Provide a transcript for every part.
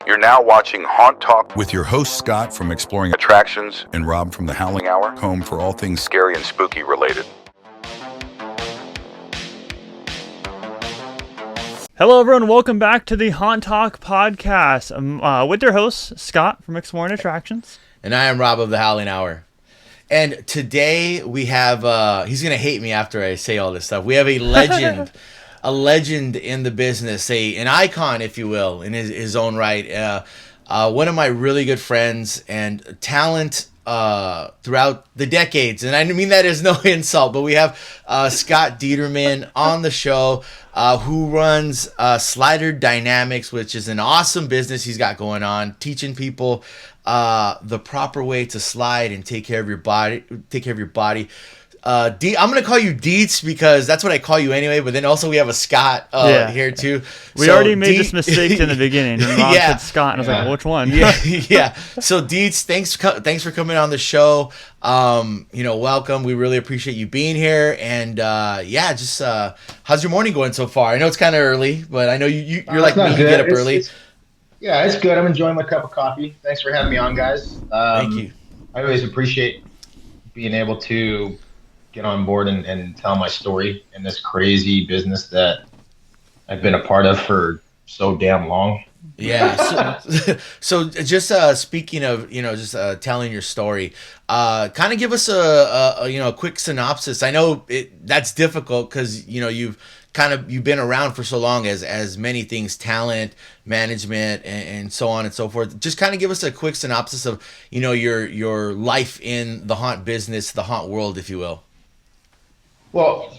You're now watching Haunt Talk with your host Scott from Exploring Attractions and Rob from the Howling Hour, home for all things scary and spooky related. Hello, everyone. Welcome back to the Haunt Talk podcast. I'm with your host, Scott from Exploring Attractions. And I am Rob of the Howling Hour. And today we have, he's going to hate me after I say all this stuff. We have a legend, a legend in the business, an icon, if you will, in his own right. One of my really good friends and talent throughout the decades. And I mean that as no insult, but we have Scott Dieterman on the show, who runs Slider Dynamics, which is an awesome business he's got going on, teaching people the proper way to slide and take care of your body. I'm going to call you Dietz because that's what I call you anyway, but then also we have a Scott here too. We already made this mistake in the beginning. And Rob said Scott, and I was like, well, which one? yeah. So Dietz, thanks for coming on the show. Welcome. We really appreciate you being here. And how's your morning going so far? I know it's kind of early, but I know you're like me, you get up early. It's good. I'm enjoying my cup of coffee. Thanks for having me on, guys. Thank you. I always appreciate being able to get on board and tell my story in this crazy business that I've been a part of for so damn long. Yeah. So just speaking of, telling your story, kind of give us a quick synopsis. I know that's difficult because, you've been around for so long as many things, talent, management, and so on and so forth. Just kind of give us a quick synopsis of, your life in the haunt business, the haunt world, if you will. Well,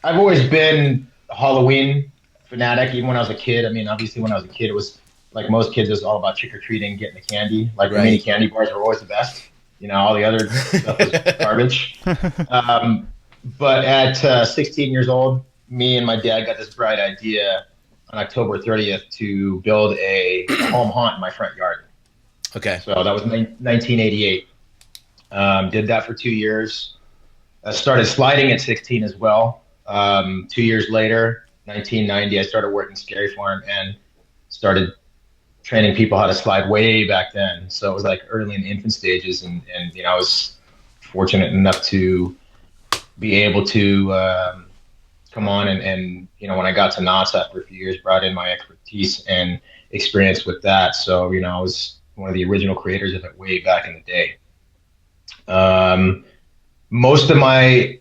I've always been a Halloween fanatic, even when I was a kid. I mean, obviously when I was a kid, it was like most kids, it was all about trick-or-treating, getting the candy. Like the mini candy bars were always the best. All the other stuff was garbage. But at 16 years old, me and my dad got this bright idea on October 30th to build a home haunt in my front yard. Okay. So that was 1988. Did that for 2 years. Started sliding at 16 as well. 2 years later, 1990, I started working Scary Farm and started training people how to slide way back then. So it was like early in the infant stages. And I was fortunate enough to be able to come on and when I got to Knott after a few years, brought in my expertise and experience with that. So, I was one of the original creators of it way back in the day. Most of my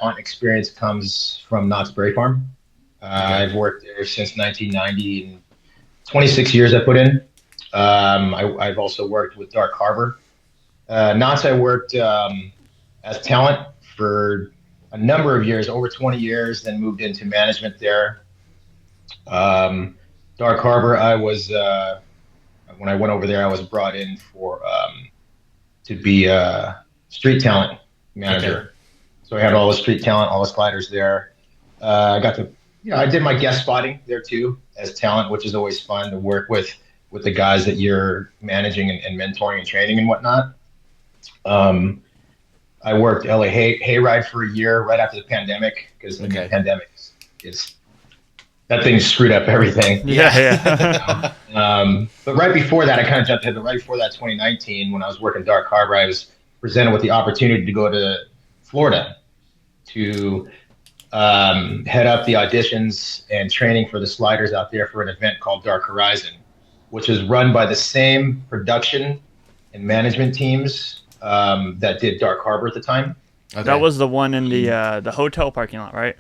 haunt experience comes from Knott's Berry Farm. I've worked there since 1990 and 26 years I put in. I've also worked with Dark Harbor. Knott's I worked as talent for a number of years, over 20 years, then moved into management there. Dark Harbor, I was when I went over there, I was brought in for to be a street talent manager. Okay. So I had all the street talent, all the sliders there. I got to, I did my guest spotting there too as talent, which is always fun to work with the guys that you're managing and mentoring and training and whatnot. I worked LA Hayride for a year right after the pandemic because the pandemic is that thing screwed up everything. Yeah. But right before that, I kind of jumped ahead. But right before that, 2019, when I was working Dark Harbor, I was presented with the opportunity to go to Florida to head up the auditions and training for the sliders out there for an event called Dark Horizon, which is run by the same production and management teams that did Dark Harbor at the time. Okay. That was the one in the hotel parking lot, right?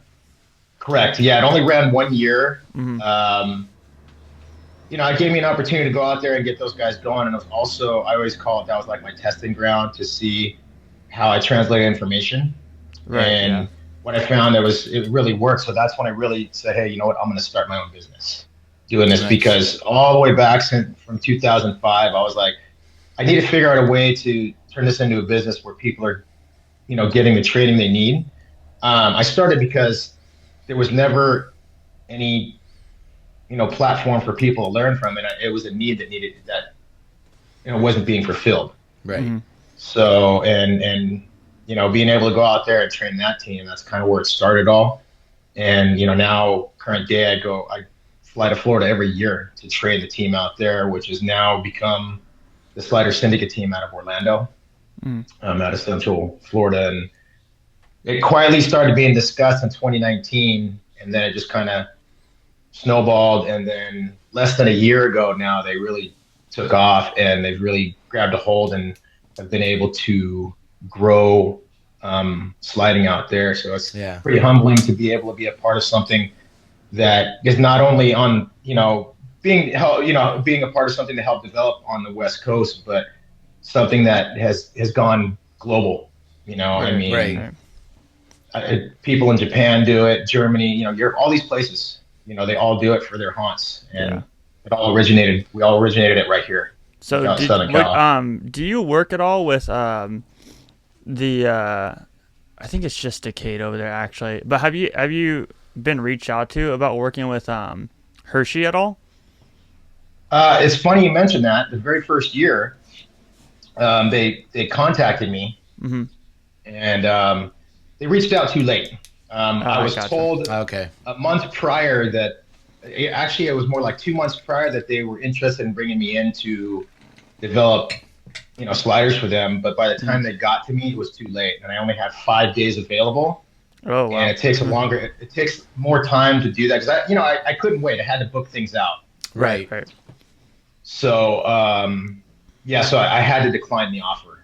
Correct. Yeah, it only ran 1 year. Mm-hmm. It gave me an opportunity to go out there and get those guys going. And it was also, I always call it, that was like my testing ground to see how I translate information. Right. And what I found, it really worked. So that's when I really said, hey, you know what, I'm going to start my own business doing this. Nice. Because all the way back from 2005, I was like, I need to figure out a way to turn this into a business where people are, getting the training they need. I started because there was never any platform for people to learn from, and it was a need that wasn't being fulfilled. Right. Mm-hmm. So and being able to go out there and train that team, that's kind of where it started all. And now current day, I fly to Florida every year to train the team out there, which has now become the Slider Syndicate team out of Orlando, out of Central Florida. And it quietly started being discussed in 2019, and then it just kind of snowballed. And then less than a year ago now, they really took off, and they've really grabbed a hold and have been able to grow sliding out there. So it's pretty humbling to be able to be a part of something that is not only on, being a part of something to help develop on the West Coast, but something that has gone global. People in Japan do it, Germany, you're all these places, they all do it for their haunts, and we all originated it right here. So do you work at all with I think it's just Decade over there actually, but have you been reached out to about working with Hershey at all? It's funny you mentioned that. The very first year, they contacted me, and they reached out too late. I was told a month prior that it was more like 2 months prior that they were interested in bringing me in to develop, sliders for them. But by the time they got to me, it was too late, and I only had 5 days available. Oh, wow. And it takes it takes more time to do that because I couldn't wait. I had to book things out. Right. So, so I had to decline the offer.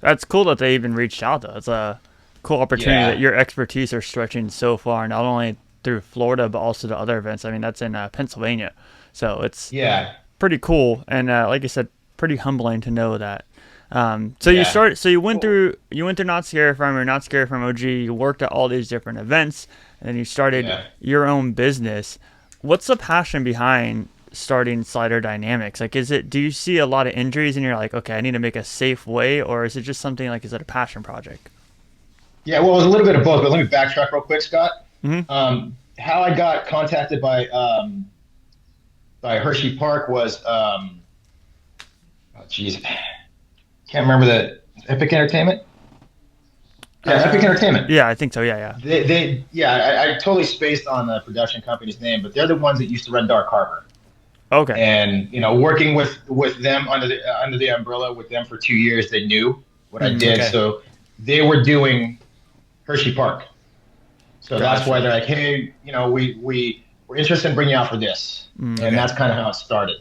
That's cool that they even reached out, though. It's a cool opportunity that your expertise are stretching so far, not only through Florida, but also to other events. I mean, that's in Pennsylvania. So it's pretty cool. And like I said, pretty humbling to know that. You went through Not Scary Farm or Not Scary Farm OG, you worked at all these different events, and then you started your own business. What's the passion behind starting Slider Dynamics? Like, do you see a lot of injuries and you're like, okay, I need to make a safe way, or is it just something like, is it a passion project? Yeah, well, it was a little bit of both, but let me backtrack real quick, Scott. How I got contacted by Hershey Park was, can't remember the Epic Entertainment. Yeah, Epic Entertainment. Yeah, I think so. Yeah. I totally spaced on the production company's name, but they're the ones that used to run Dark Harbor. Okay. And working with them under the umbrella with them for 2 years, they knew what I did. Okay. So they were doing Hershey Park. So that's why they're like, hey, we're interested in bringing you out for this, and that's kind of how it started.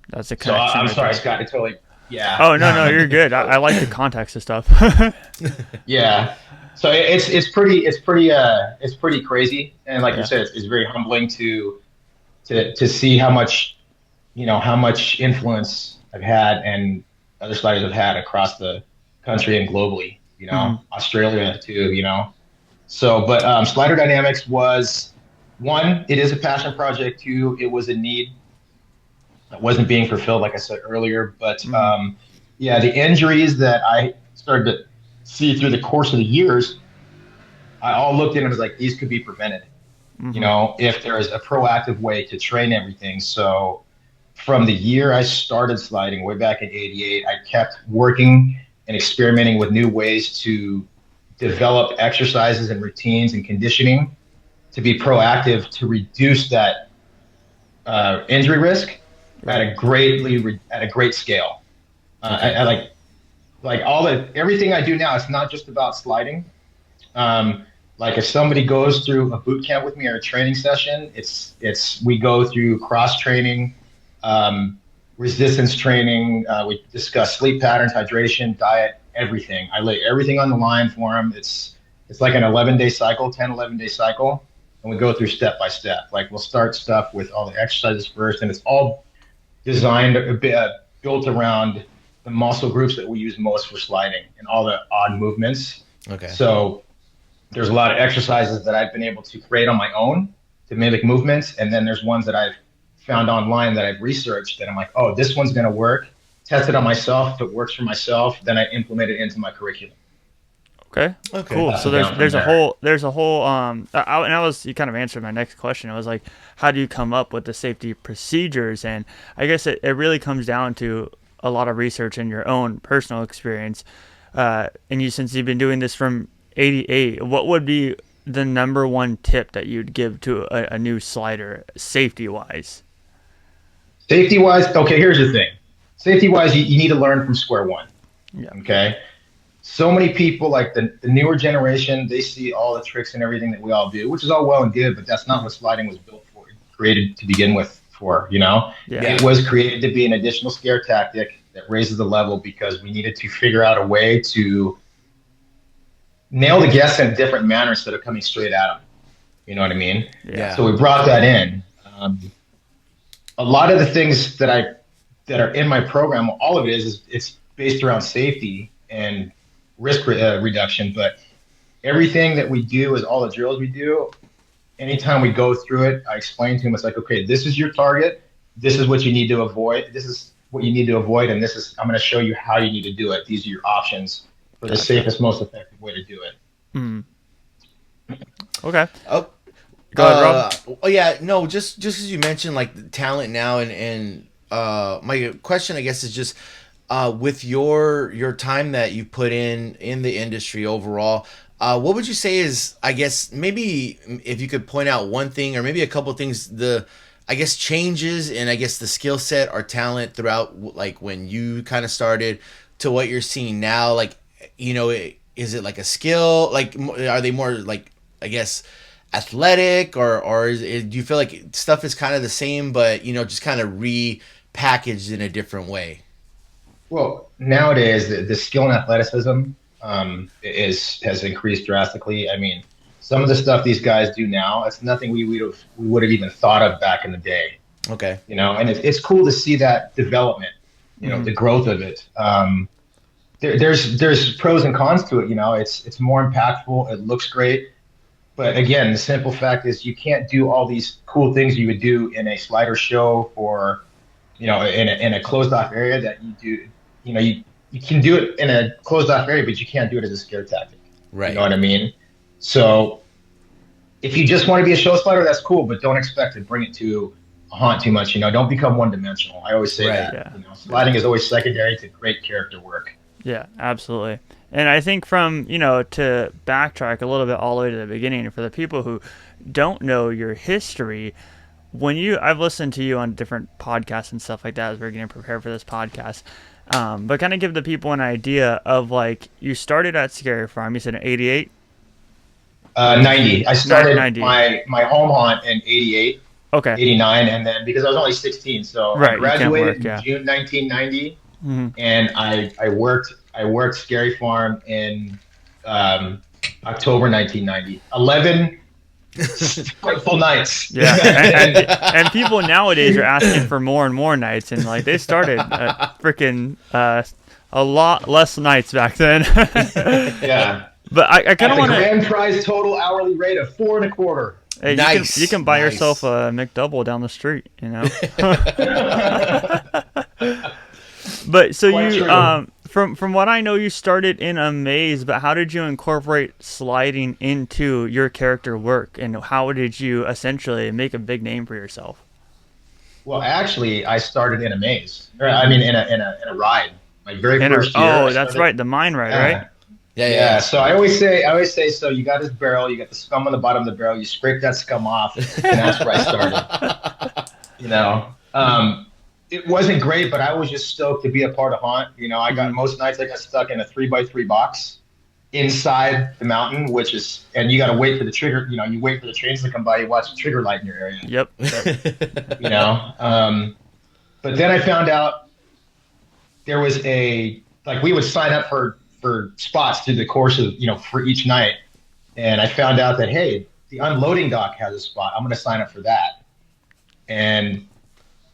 That's a connection. So I'm sorry, Scott. I totally. Yeah. Oh no, you're good. I like the context of stuff. Yeah. So it's pretty crazy, and like you said, it's very humbling to see how much influence I've had and other sliders have had across the country and globally. Australia too. So, but Slider Dynamics was one. It is a passion project. Two, it was a need that wasn't being fulfilled, like I said earlier. But the injuries that I started to see through the course of the years, I all looked at them as like, these could be prevented. If there is a proactive way to train everything. So from the year I started sliding way back in '88, I kept working and experimenting with new ways to develop exercises and routines and conditioning to be proactive to reduce that injury risk at a great scale. I like everything I do now. It's not just about sliding. Like if somebody goes through a boot camp with me or a training session, we go through cross training, resistance training. We discuss sleep patterns, hydration, diet, everything. I lay everything on the line for them. It's like an 11-day cycle, 11-day cycle. And we go through step by step. Like we'll start stuff with all the exercises first, and it's all designed, built around the muscle groups that we use most for sliding and all the odd movements. Okay. So there's a lot of exercises that I've been able to create on my own to mimic movements. And then there's ones that I've found online that I've researched that I'm like, oh, this one's going to work. Test it on myself. If it works for myself, then I implement it into my curriculum. Okay. Cool. So there's a whole and you kind of answered my next question. I was like, how do you come up with the safety procedures? And I guess it really comes down to a lot of research and your own personal experience. And since you've been doing this from '88, what would be the number one tip that you'd give to a new slider, safety-wise? Safety-wise, okay, here's the thing. Safety-wise, you need to learn from square one. Yeah. Okay? So many people, like the newer generation, they see all the tricks and everything that we all do, which is all well and good, but that's not what sliding was built for, created to begin with for, you know? Yeah. It was created to be an additional scare tactic that raises the level because we needed to figure out a way to nail the guests in a different manner instead of coming straight at them. You know what I mean? Yeah. So we brought that in. A lot of the things that are in my program, all of it is it's based around safety and risk reduction. But everything that we do is all the drills we do. Anytime we go through it, I explain to him, it's like, okay, this is your target. This is what you need to avoid. This is what you need to avoid. And I'm going to show you how you need to do it. These are your options for the safest, most effective way to do it. Mm. Okay. Oh, go ahead, Rob. Oh yeah, no, just as you mentioned, like talent now, and my question, I guess, is just with your time that you put in the industry overall. What would you say is, I guess, maybe if you could point out one thing or maybe a couple of things, changes in, I guess, the skill set or talent throughout, like when you kind of started to what you're seeing now, like, you know, is it like a skill? Like, are they more like, I guess, athletic, or do you feel like stuff is kind of the same, but, you know, just kind of repackaged in a different way? Well, nowadays the skill and athleticism has increased drastically. I mean, some of the stuff these guys do now, it's nothing we would have even thought of back in the day. Okay. You know, and it's cool to see that development, you know, the growth of it. There's pros and cons to it. You know, it's more impactful. It looks great. But again, the simple fact is you can't do all these cool things you would do in a slider show or, you know, in a closed off area that you do. You know, you can do it in a closed off area, but you can't do it as a scare tactic. Right. You know what I mean? So if you just want to be a show slider, that's cool, but don't expect to bring it to a haunt too much. You know, don't become one dimensional. I always say that. Yeah. You know, sliding is always secondary to great character work. Yeah, absolutely. And I think from, you know, to backtrack a little bit all the way to the beginning, for the people who don't know your history, I've listened to you on different podcasts and stuff like that as we're getting prepared for this podcast. But kind of give the people an idea of, like, you started at Scary Farm. You said in 88? 90. I started 90. my home haunt in 88. Okay. 89, and then because I was only 16, so right, I graduated in June 1990, mm-hmm. and I worked Scary Farm in October 1990. 11 full nights. Yeah, and people nowadays are asking for more and more nights, and like they started freaking a lot less nights back then. Yeah, but I kind of want to grand prize total hourly rate of $4.25. Hey, nice. You can buy yourself a McDouble down the street, you know. But so quite you from what I know, you started in a maze, but how did you incorporate sliding into your character work, and how did you essentially make a big name for yourself? Well, actually, I started in a maze. In a ride. My very first year. Oh, that's right, the mine ride, right? Yeah. So I always say, so you got this barrel, you got the scum on the bottom of the barrel, you scrape that scum off, and that's where I started. You know, it wasn't great, but I was just stoked to be a part of haunt. You know, most nights I got stuck in a 3x3 box inside the mountain, and you got to wait for the trigger. You know, you wait for the trains to come by, you watch the trigger light in your area. Yep. You know, but then I found out there was we would sign up for spots through the course of, you know, for each night. And I found out that, hey, the unloading dock has a spot. I'm going to sign up for that. And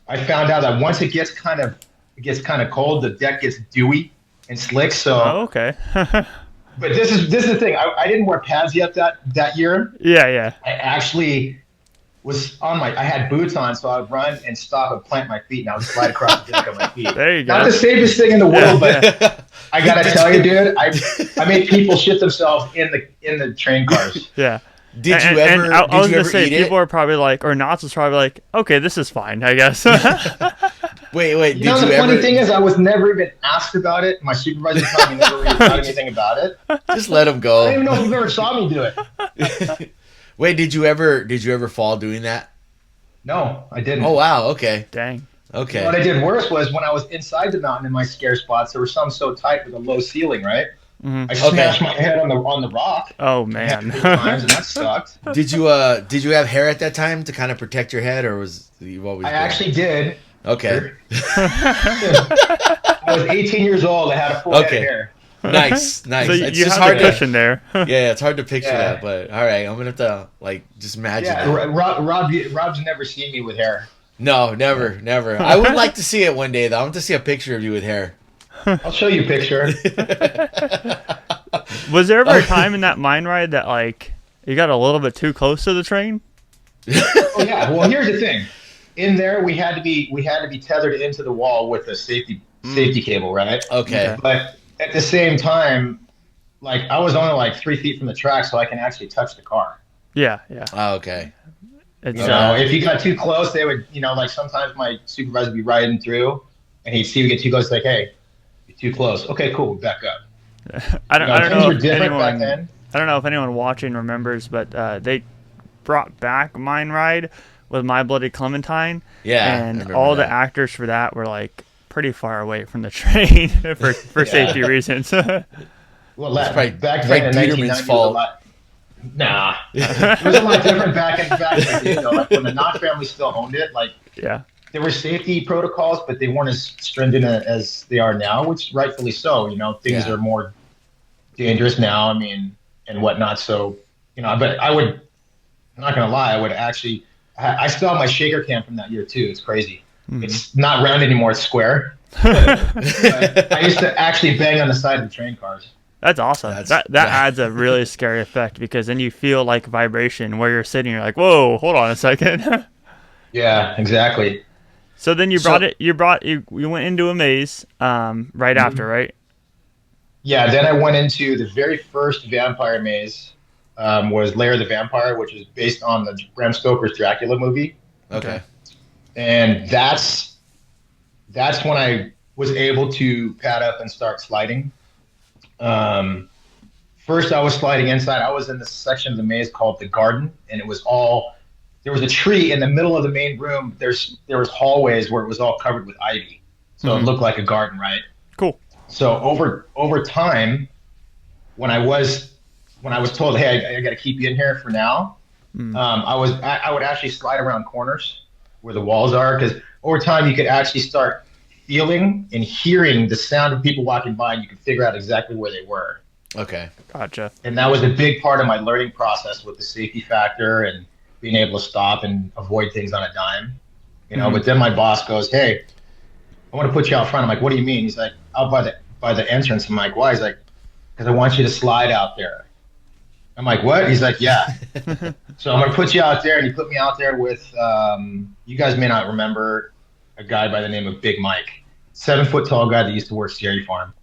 I found out that once it gets kind of cold, the deck gets dewy and slick. So, okay. But this is the thing. I didn't wear pads yet that year. Yeah. I actually was I had boots on, so I would run and stop and plant my feet, and I would slide across the deck on my feet. There you go. Not the safest thing in the world, but I gotta tell you, dude, I made people shit themselves in the train cars. Yeah. Did you ever? I was gonna say, people are probably like, or Knott was probably like, okay, this is fine, I guess. Wait. You know, the funny thing is, I was never even asked about it. My supervisor told me never really thought anything about it. Just let him go. I don't even know if you've ever saw me do it. Wait, did you ever fall doing that? No, I didn't. Oh wow. Okay. Dang. Okay. What I did worse was when I was inside the mountain in my scare spots, there were some so tight with a low ceiling, right? Mm-hmm. I smashed my head on the rock. Oh man. Times, and that sucked. Did you have hair at that time to kind of protect your head, or was you always? I actually did. Okay. I was 18 years old. I had a full head of hair. Nice. So It's you just have hard a cushion there. Yeah, it's hard to picture that, but all right, I'm gonna have to just imagine. Yeah, Rob's never seen me with hair. No, never. I would like to see it one day, though. I want to see a picture of you with hair. I'll show you a picture. Was there ever a time in that mine ride that you got a little bit too close to the train? Oh yeah. Well, here's the thing. In there, we had to be tethered into the wall with a safety cable, right? Okay. But at the same time, I was only 3 feet from the track, so I can actually touch the car. Yeah. Oh, okay. It's, if you got too close, they would, sometimes my supervisor would be riding through, and he'd see we get too close, hey, you're too close. Okay, cool, back up. I don't know if back then. I don't know if anyone watching remembers, but they brought back Mine Ride with My Bloody Clementine. Yeah, and all the actors for that were pretty far away from the train for safety reasons. Well, it's probably back then in Peterman's fault. Nah, it was a lot different back then. When the Knott family still owned it, there were safety protocols, but they weren't as stringent as they are now, which rightfully so. Things are more dangerous now. I mean, and whatnot. So, but I'm not gonna lie, I still have my shaker cam from that year too. It's crazy. Mm-hmm. It's not round anymore; it's square. But I used to actually bang on the side of the train cars. That's awesome. That adds a really scary effect because then you feel vibration where you're sitting. You're like, whoa, hold on a second. Yeah, exactly. So then you went into a maze right after, right? Yeah, then I went into the very first vampire maze, was Lair of the Vampire, which is based on the Bram Stoker's Dracula movie. Okay. And that's when I was able to pad up and start sliding. First I was sliding inside. I was in this section of the maze called the garden, and it was there was a tree in the middle of the main room. There was hallways where it was all covered with ivy. So It looked like a garden, right? Cool. So over time, when I was told, hey, I got to keep you in here for now, I would actually slide around corners where the walls are, because over time you could actually start feeling and hearing the sound of people walking by, and you could figure out exactly where they were. Okay. Gotcha. And that was a big part of my learning process with the safety factor and being able to stop and avoid things on a dime. But then my boss goes, hey, I want to put you out front. I'm like, what do you mean? He's like, out by the entrance. I'm like, why? He's like, because I want you to slide out there. I'm like, what? He's like, yeah. So I'm going to put you out there. And he put me out there with, you guys may not remember, a guy by the name of Big Mike. 7-foot tall guy that used to work Scary Farm.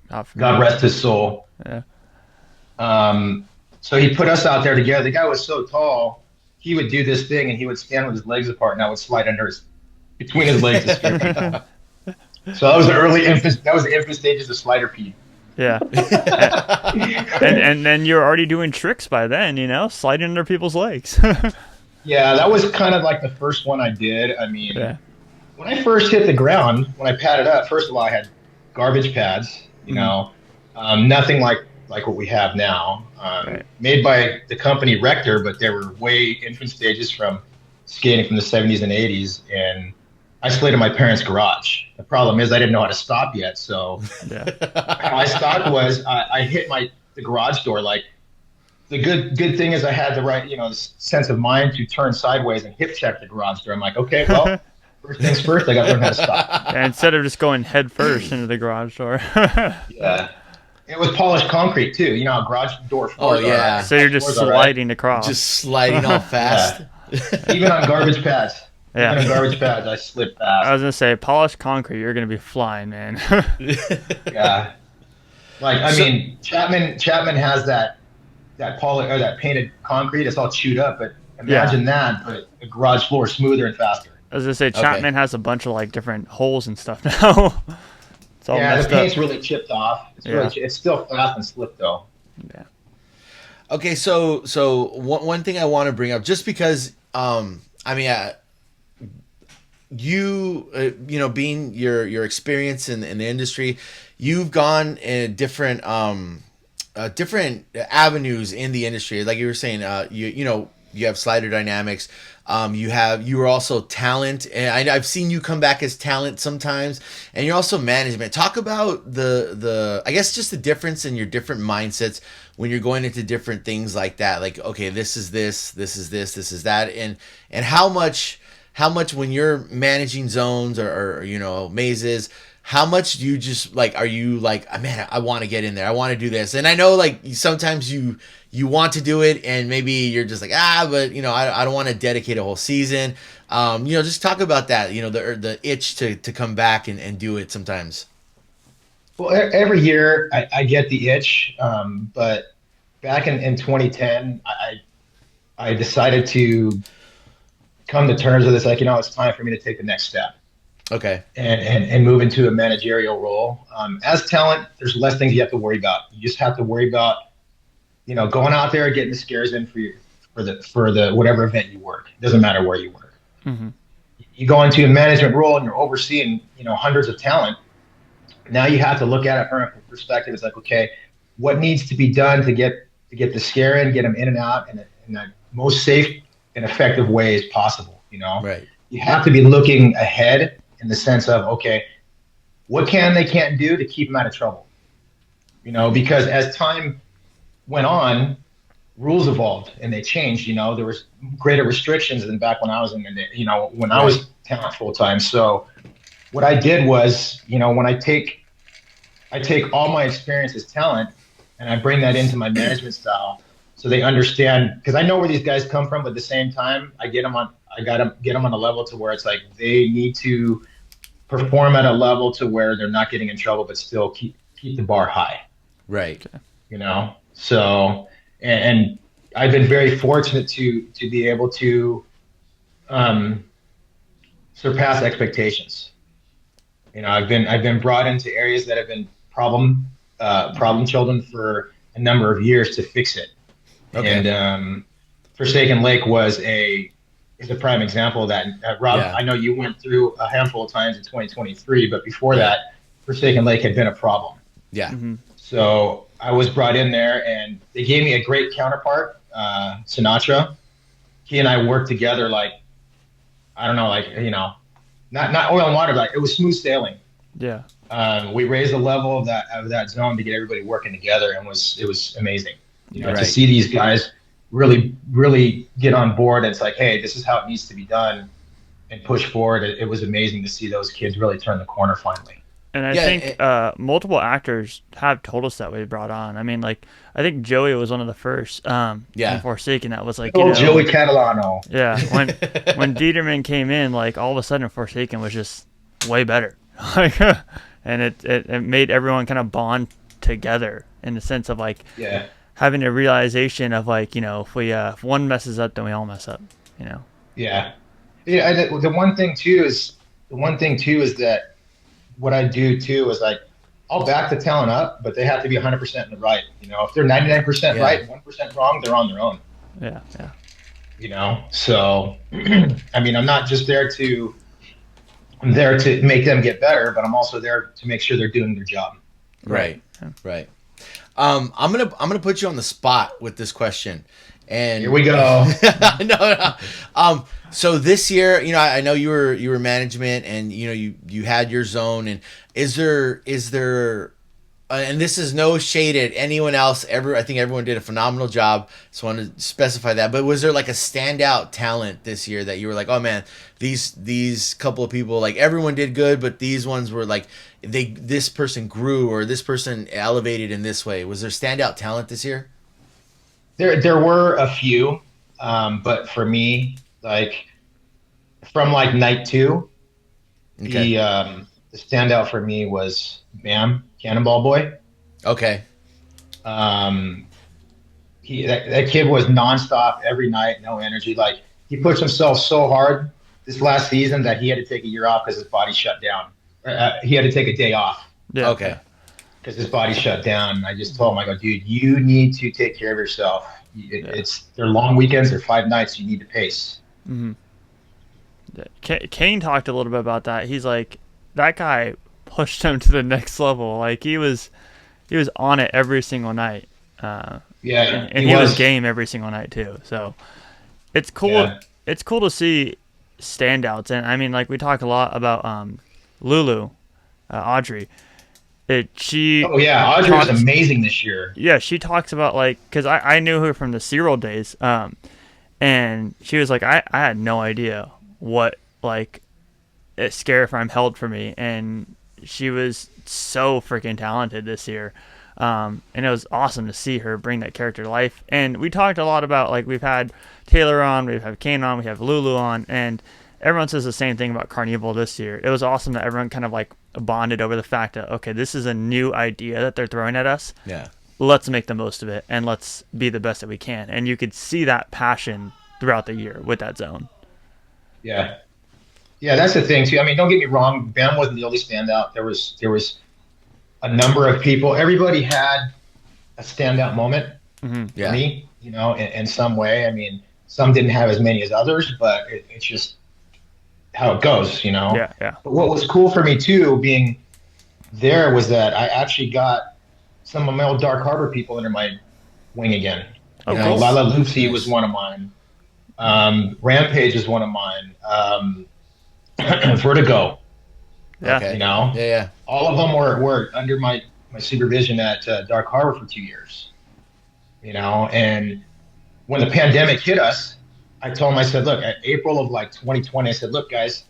God rest his soul. Yeah. So he put us out there together. The guy was so tall, he would do this thing and he would stand with his legs apart, and I would slide between his legs to scare people. So that was the infant stages of slider pee. Yeah. and then you're already doing tricks by then, sliding under people's legs. Yeah, that was kind of the first one I did. I mean, when I first hit the ground, when I padded up, first of all, I had garbage pads, nothing like what we have now, made by the company Rector, but they were way infant stages from skating from the 70s and 80s, and I slid in my parents' garage. The problem is I didn't know how to stop yet, so how I stopped was I hit the garage door. The good thing is I had the right, sense of mind to turn sideways and hip check the garage door. I'm like, okay, well, first things first, I got to learn how to stop. And instead of just going head first into the garage door. Yeah. It was polished concrete too. A garage door floors. Oh yeah. So you're just sliding across. Just sliding all fast. Yeah. Even on garbage pads. Yeah. Even on garbage pads, I slid fast. I was gonna say, polished concrete, you're gonna be flying, man. Yeah. Mean, Chapman has that painted concrete. It's all chewed up, but imagine that, but a garage floor smoother and faster. As I say, Chapman has a bunch of like different holes and stuff now. It's all the messed paint's up. really chipped off. It's still fast and slick though. Yeah. Okay, so one thing I want to bring up, just because, you know, being your experience in the industry, you've gone in different different avenues in the industry. Like you were saying, you know, you have Slider Dynamics. You were also talent, and I've seen you come back as talent sometimes, and you're also management. Talk about the I guess just the difference in your different mindsets when you're going into different things like that. Like, okay, this is that, and how much when you're managing zones or you know, mazes, how much do you just like, are you like, man, I want to get in there, I want to do this? And I know like sometimes you want to do it and maybe you're just like, but you know, I don't want to dedicate a whole season. You know, just talk about that, you know, the itch to come back and do it sometimes. Well, every year I get the itch, but back in 2010, I decided to come to terms with this. Like, you know, it's time for me to take the next step. Okay. And move into a managerial role. As talent, there's less things you have to worry about. You just have to worry about, you know, going out there, getting the scares in for the whatever event you work. It doesn't matter where you work. Mm-hmm. You go into a management role and you're overseeing, you know, hundreds of talent. Now you have to look at it from a perspective. It's like, okay, what needs to be done to get the scare in, get them in and out in the most safe and effective way as possible. You know, right? You have to be looking ahead in the sense of, okay, what can't do to keep them out of trouble. You know, because as time went on, rules evolved and they changed. You know, there was greater restrictions than back when I was I was talent full time. So what I did was, you know, when I take all my experience as talent and I bring that into my management style, so they understand, because I know where these guys come from, but at the same time, I gotta get them on a level to where it's like they need to perform at a level to where they're not getting in trouble, but still keep the bar high. Right. You know, so and I've been very fortunate to be able to surpass expectations. You know, I've been brought into areas that have been problem children for a number of years to fix it. Okay. And Forsaken Lake is a prime example of that. Rob, I know you went through a handful of times in 2023, but before that, Forsaken Lake had been a problem. Yeah. Mm-hmm. So I was brought in there, and they gave me a great counterpart, Sinatra. He and I worked together like, I don't know, like, you know, not oil and water, but it was smooth sailing. Yeah. We raised the level of that zone to get everybody working together, and it was amazing. You know, to see these guys really, really get on board. It's like, hey, this is how it needs to be done, and push forward. It was amazing to see those kids really turn the corner finally. And I think multiple actors have told us that we brought on. I mean, like, I think Joey was one of the first in Forsaken that was like, Joey Catalano. Yeah, when Dieterman came in, like, all of a sudden Forsaken was just way better. Like, and it made everyone kind of bond together in the sense of, like, having a realization of, like, you know, if one messes up, then we all mess up, you know? Yeah. Yeah, the one thing too is that what I do too is, like, I'll back the talent up, but they have to be 100% in the right. You know, if they're 99% right, 1% wrong, they're on their own. Yeah, yeah. You know, so I mean, I'm there to make them get better, but I'm also there to make sure they're doing their job. Right. Right. I'm gonna put you on the spot with this question. And here we go. No. So this year, you know, I know you were management, and you know you had your zone. And is there and this is no shade at anyone else. I think everyone did a phenomenal job. Just wanted to specify that. But was there like a standout talent this year that you were like, oh man, these couple of people, like, everyone did good, but these ones were like, this person grew, or this person elevated in this way? Was there standout talent this year? There were a few, but for me, like, from like night 2, the standout for me was Bam, Cannonball Boy. Okay. That kid was nonstop every night, no energy. Like, he pushed himself so hard this last season that he had to take a year off because his body shut down. He had to take a day off. Yeah. Okay. Because his body shut down. And I just told him, I go, dude, you need to take care of yourself. They're long weekends, they're 5 nights. You need to pace. Mm-hmm. Kane talked a little bit about that. He's like, that guy pushed him to the next level. Like he was on it every single night. And he was game every single night too. So it's cool. Yeah. It's cool to see standouts. And I mean, like we talk a lot about Lulu, Audrey. Audrey was amazing this year. Yeah, she talks about like, because I knew her from the Cyril days, and she was like, I had no idea what like Scare Farm held for me, and she was so freaking talented this year, and it was awesome to see her bring that character to life. And we talked a lot about, like, we've had Taylor on, we've had Kane on, we have Lulu on, and everyone says the same thing about Carnival this year. It was awesome that everyone kind of like bonded over the fact that, okay, this is a new idea that they're throwing at us. Yeah. Let's make the most of it and let's be the best that we can. And you could see that passion throughout the year with that zone. Yeah. Yeah, that's the thing too. I mean, don't get me wrong, Ben wasn't the only standout. There was a number of people. Everybody had a standout moment for me, you know, in some way. I mean, some didn't have as many as others, but it's just how it goes, you know? Yeah. But what was cool for me too, being there, was that I actually got some of my old Dark Harbor people under my wing again. You know, Lila Lucy was one of mine. Rampage is one of mine. Vertigo. Yeah. Okay. You know? Yeah. All of them were under my supervision at Dark Harbor for 2 years. You know, and when the pandemic hit us, I told them, I said, look, at April of like 2020, I said, look, guys,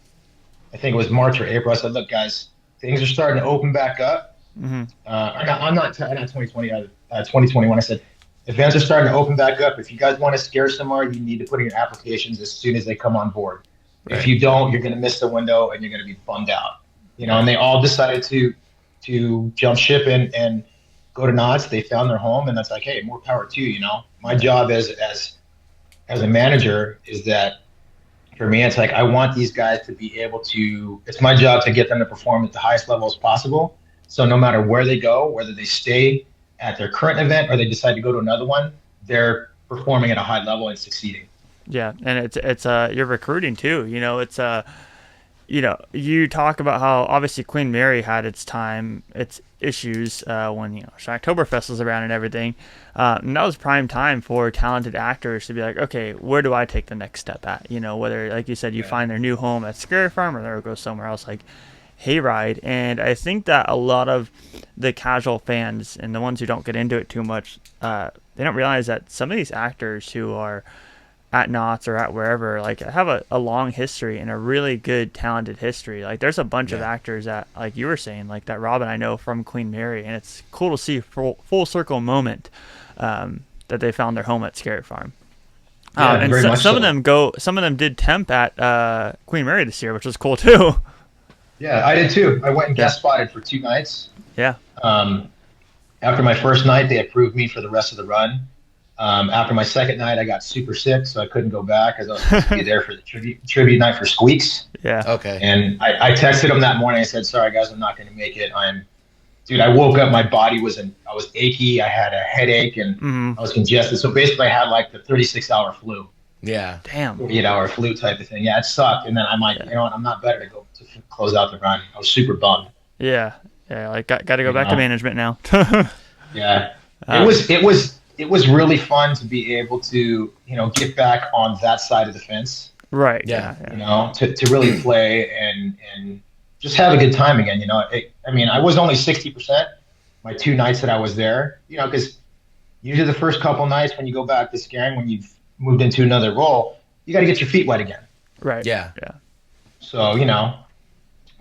I think it was March or April. I said, look, guys, things are starting to open back up. Mm-hmm. Not 2020, 2021. I said, events are starting to open back up. If you guys want to scare somewhere, you need to put in your applications as soon as they come on board. Right. If you don't, you're going to miss the window and you're going to be bummed out. You know, and they all decided to jump ship and go to Knott's. They found their home, and that's like, hey, more power to you. You know, my job as a manager is that, for me, it's like, I want these guys to be able to, it's my job to get them to perform at the highest level as possible. So no matter where they go, whether they stay at their current event or they decide to go to another one, they're performing at a high level and succeeding. Yeah. And it's you're recruiting too, you know, it's you know, you talk about how obviously Queen Mary had its issues when, you know, Shocktoberfest was around and everything. And that was prime time for talented actors to be like, okay, where do I take the next step at? You know, whether, like you said, you find their new home at Scary Farm or they'll go somewhere else like Hayride. And I think that a lot of the casual fans and the ones who don't get into it too much, they don't realize that some of these actors who are at Knott's or at wherever, like, have a long history and a really good talented history. Like, there's a bunch of actors that, like you were saying, like that Robin I know from Queen Mary, and it's cool to see full circle moment that they found their home at Scary Farm. And some of them did temp at Queen Mary this year, which was cool too. Yeah, I did too. I went and guest spotted for 2 nights. Yeah. After my first night, they approved me for the rest of the run. After my second night, I got super sick, so I couldn't go back because I was supposed to be there for the tribute night for Squeaks. Yeah. Okay. And I texted him that morning. I said, sorry, guys, I'm not going to make it. I woke up, my body I was achy. I had a headache and I was congested. So basically I had like the 36-hour flu. Yeah. Damn. 48-hour flu type of thing. Yeah, it sucked. And then I'm like, you know what? I'm not better to go to close out the run. I was super bummed. Yeah. Yeah. Like, got to go back to management now. Yeah. It was really fun to be able to, you know, get back on that side of the fence. Right. Yeah. You know, to really play and just have a good time again. You know, I was only 60% my 2 nights that I was there, you know, because usually the first couple nights when you go back to scaring, when you've moved into another role, you got to get your feet wet again. Right. Yeah. Yeah. So, you know,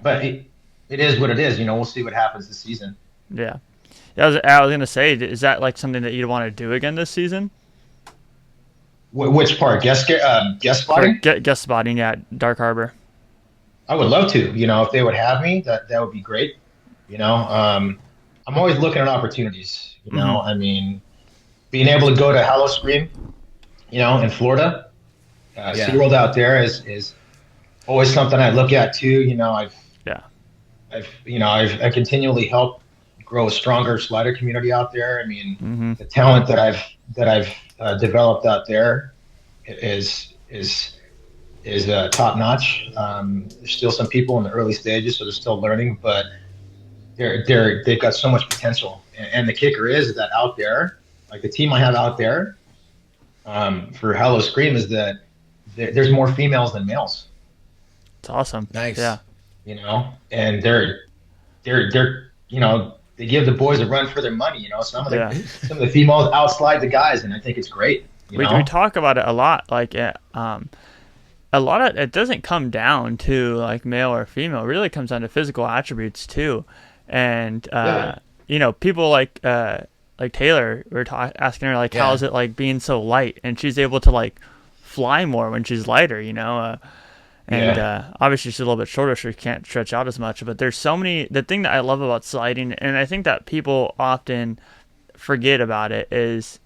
but it is what it is. You know, we'll see what happens this season. Yeah. I was going to say, is that like something that you'd want to do again this season? Which part? Guest spotting? Guest spotting, yeah, Dark Harbor. I would love to. You know, if they would have me, that would be great. You know, I'm always looking at opportunities. You know, I mean, being able to go to Hallow Scream, you know, in Florida, SeaWorld out there is always something I look at too. Yeah. I continually help grow a stronger slider community out there. I mean, the talent that I've developed out there is top notch. There's still some people in the early stages, so they're still learning, but they've got so much potential. And the kicker is that out there, like the team I have out there, for Hello Scream, is that there's more females than males. It's awesome. Nice. Yeah. And they're they give the boys a run for their money. Some of the females outslide the guys, and I think it's great. We talk about it a lot. Like, a lot of it doesn't come down to like male or female. It really comes down to physical attributes too. And people like Taylor, we were asking her like, how is it like being so light, and she's able to like fly more when she's lighter. Obviously she's a little bit shorter, so she can't stretch out as much. But there's so many. The thing that I love about sliding, and I think that people often forget about it, is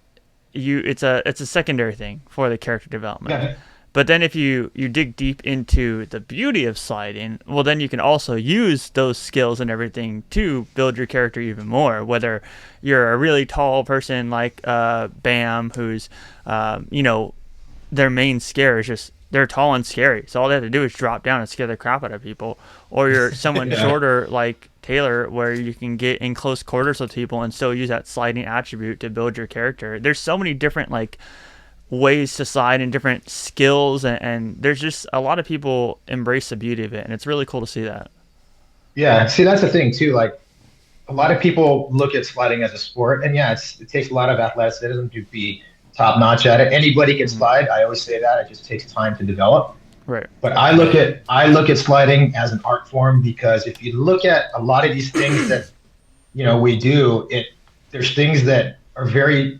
it's a secondary thing for the character development. Yeah. But then if you dig deep into the beauty of sliding, well, then you can also use those skills and everything to build your character even more. Whether you're a really tall person like Bam, who's, their main scare is just they're tall and scary. So all they have to do is drop down and scare the crap out of people. Or you're someone shorter like Taylor, where you can get in close quarters with people and still use that sliding attribute to build your character. There's so many different ways to slide and different skills, and there's just a lot of people embrace the beauty of it, and it's really cool to see that. Yeah, see, that's the thing too. Like, a lot of people look at sliding as a sport, and it takes a lot of athleticism to be top notch at it. Anybody can slide. I always say that. It just takes time to develop. Right. But I look at sliding as an art form, because if you look at a lot of these things that we do, there's things that are very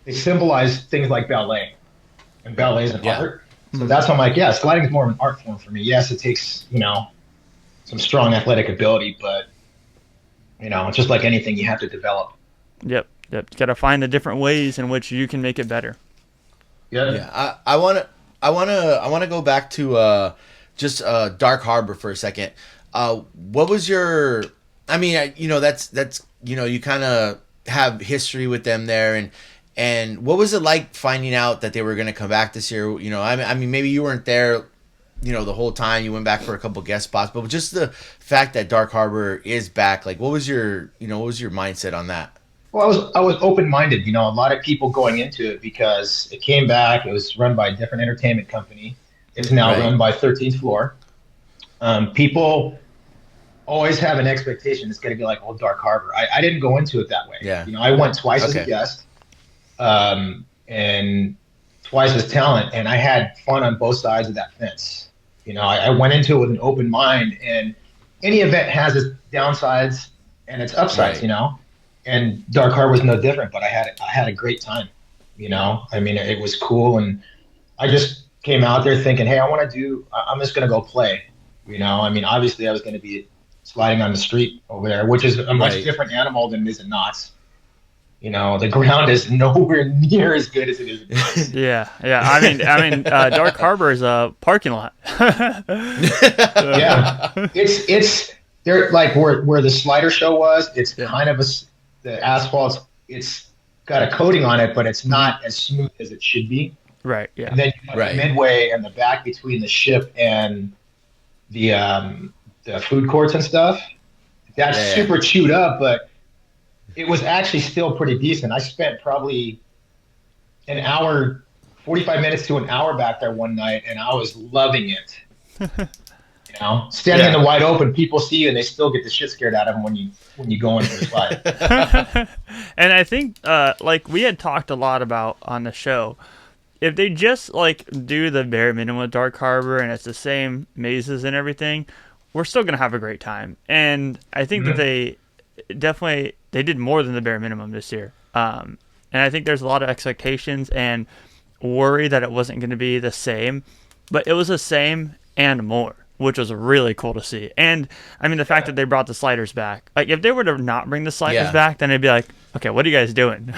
they symbolize things like ballet, and ballet is an art. So that's why I'm like, sliding is more of an art form for me. Yes, it takes, some strong athletic ability, but, it's just like anything, you have to develop. Yep. You got to find the different ways in which you can make it better. Yeah. I want to go back to just Dark Harbor for a second. What was your, that's you kind of have history with them there, and what was it like finding out that they were going to come back this year? Maybe you weren't there, the whole time. You went back for a couple guest spots, but just the fact that Dark Harbor is back, like, what was your mindset on that? Well, I was open-minded. A lot of people going into it, because it came back. It was run by a different entertainment company. It's now run by 13th Floor. People always have an expectation it's going to be like old Dark Harbor. I didn't go into it that way. Yeah. I went twice as a guest, and twice as talent, and I had fun on both sides of that fence. I went into it with an open mind, and any event has its downsides and its upsides, and Dark Harbor was no different, but I had a great time. It was cool, and I just came out there thinking, hey, I'm just going to go play. Obviously I was going to be sliding on the street over there, which is a much different animal than it is in Knott's. The ground is nowhere near as good as it is in Knott's. Yeah. Dark Harbor is a parking lot. Yeah. It's there, like where the slider show was. It's kind of the asphalt. It's got a coating on it, but it's not as smooth as it should be. Right. Yeah. And then you have the midway and the back between the ship and the food courts and stuff. That's super chewed up, but it was actually still pretty decent. I spent probably an hour, 45 minutes to an hour back there one night, and I was loving it. Standing in the wide open, people see you and they still get the shit scared out of them when you go into the slide. And I think we had talked a lot about on the show, if they just do the bare minimum with Dark Harbor and it's the same mazes and everything, we're still gonna have a great time. And I think that they did more than the bare minimum this year. And I think there's a lot of expectations and worry that it wasn't going to be the same, but it was the same and more, which was really cool to see. And the fact that they brought the sliders back, if they were to not bring the sliders back, then it'd be like, okay, what are you guys doing?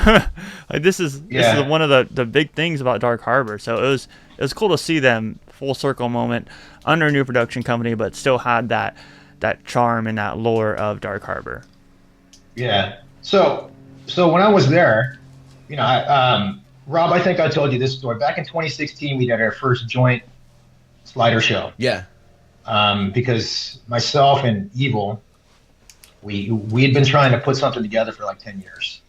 This is one of the big things about Dark Harbor. So it was cool to see them full circle moment under a new production company, but still had that charm and that lore of Dark Harbor. Yeah. So when I was there, Rob, I think I told you this story. Back in 2016, we did our first joint slider show. Yeah. Because myself and Evil, we had been trying to put something together for like 10 years.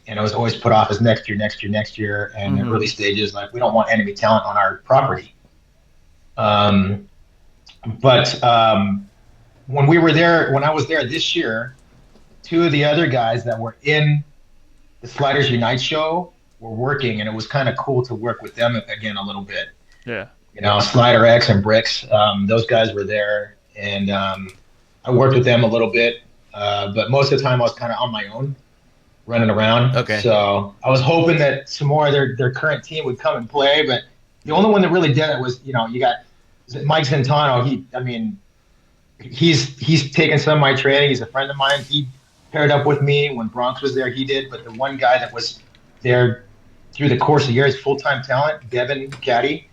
And it was always put off as next year. And in early stages, like, we don't want enemy talent on our property. But when I was there this year, two of the other guys that were in the Sliders Unite show were working, and it was kind of cool to work with them again a little bit. Yeah. Slider X and Bricks, those guys were there, and I worked with them a little bit, but most of the time I was kind of on my own, running around. Okay. So I was hoping that some more of their current team would come and play, but the only one that really did it was, you got Mike Centano. He's taken some of my training. He's a friend of mine. He paired up with me when Bronx was there. He did, but the one guy that was there through the course of years, full-time talent, Devin Caddy,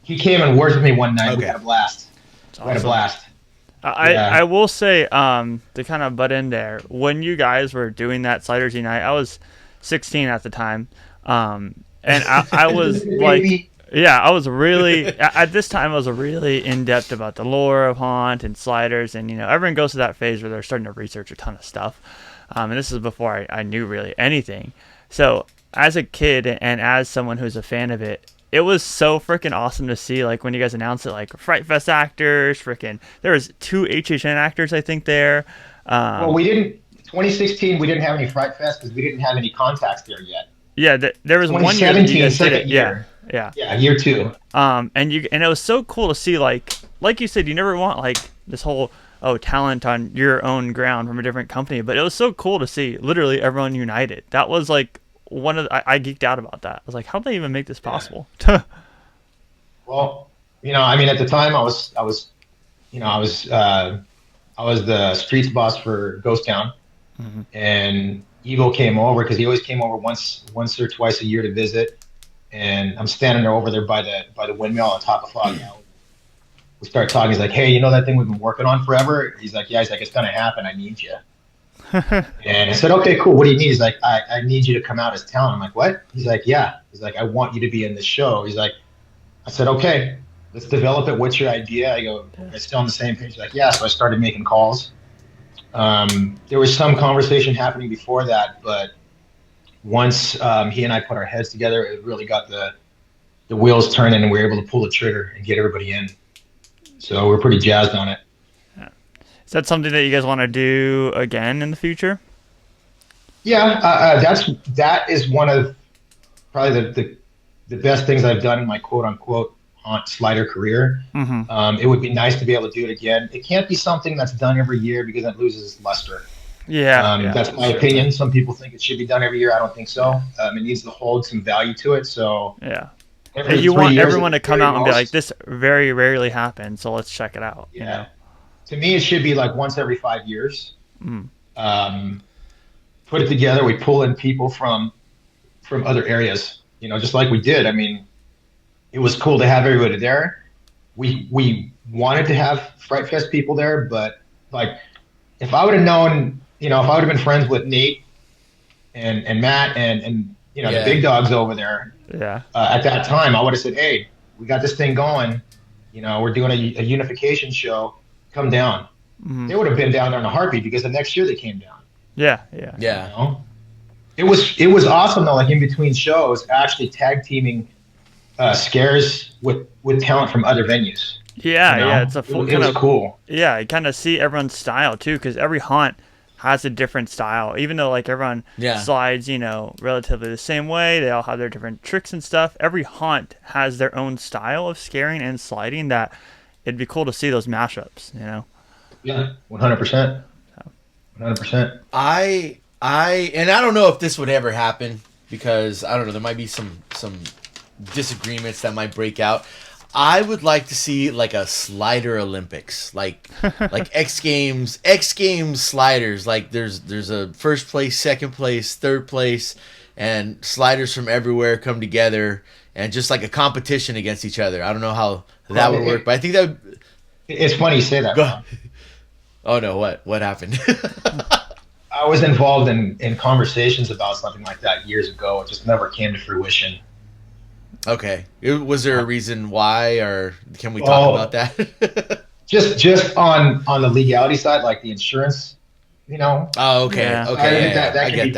he came and worked with me one night. Okay. We had a blast. Awesome. We had a blast. I will say, to kind of butt in there, when you guys were doing that Sliders Unite, I was 16 at the time, and I was like, I was really, at this time, I was really in-depth about the lore of Haunt and Sliders, and, everyone goes to that phase where they're starting to research a ton of stuff, and this is before I knew really anything. So, as a kid and as someone who's a fan of it, it was so freaking awesome to see, like, when you guys announced it, like, Fright Fest actors, there was 2 HHN actors, I think, there. Well, 2016, we didn't have any Fright Fest because we didn't have any contacts there yet. Yeah, there was 1 year that you guys did it. Year. Yeah, year 2. And it was so cool to see, like you said, you never want, like, this whole, talent on your own ground from a different company, but it was so cool to see literally everyone united. That was, like, I geeked out about that. I was like, how'd they even make this possible? Well, at the time I was the streets boss for Ghost Town, and Evil came over because he always came over once or twice a year to visit, and I'm standing over there by the windmill on top of Fog Alley. We start talking. He's like, "Hey, that thing we've been working on forever?" He's like, "Yeah." He's like, "It's gonna happen. I need you." And I said, "Okay, cool. What do you need?" He's like, I need you to come out as talent. I'm like, "What?" He's like, "Yeah." He's like, "I want you to be in this show." He's like, I said, "Okay, let's develop it. What's your idea?" I go, "Are you still on the same page?" He's like, "Yeah." So I started making calls. There was some conversation happening before that, but once he and I put our heads together, it really got the wheels turning, and we were able to pull the trigger and get everybody in. So we're pretty jazzed on it. Is that something that you guys want to do again in the future? Yeah, that is one of probably the best things I've done in my quote unquote Haunt Slider career. It would be nice to be able to do it again. It can't be something that's done every year because it loses luster. That's my opinion. Some people think it should be done every year. I don't think so. It needs to hold some value to it. So you want everyone to come out and be like, this very rarely happens, so let's check it out. Yeah. To me, it should be like once every 5 years. Put it together. We pull in people from other areas, just like we did. I mean, it was cool to have everybody there. We wanted to have Fright Fest people there, but like, if I would have known, if I would have been friends with Nate and Matt and the big dogs over there, at that time, I would have said, "Hey, we got this thing going. We're doing a unification show. Come down." They would have been down there in a heartbeat because the next year they came down. Yeah. It was awesome though. Like in between shows, actually tag teaming scares with talent from other venues. It's a full it was cool. Yeah, you kind of see everyone's style too, because every haunt has a different style. Even though like everyone slides, relatively the same way, they all have their different tricks and stuff. Every haunt has their own style of scaring and sliding that it'd be cool to see those mashups. Yeah, 100%. 100%. I don't know if this would ever happen because I don't know, there might be some disagreements that might break out. I would like to see like a slider Olympics, like X Games sliders. Like there's a first place, second place, third place, and sliders from everywhere come together and just like a competition against each other. I don't know how that would work. But I think that would... It's funny you say that. Go. Oh no! What happened? I was involved in conversations about something like that years ago. It just never came to fruition. Okay. Was there a reason why, or can we talk about that? just on the legality side, like the insurance, Oh, okay. Yeah. Okay. I get that. I get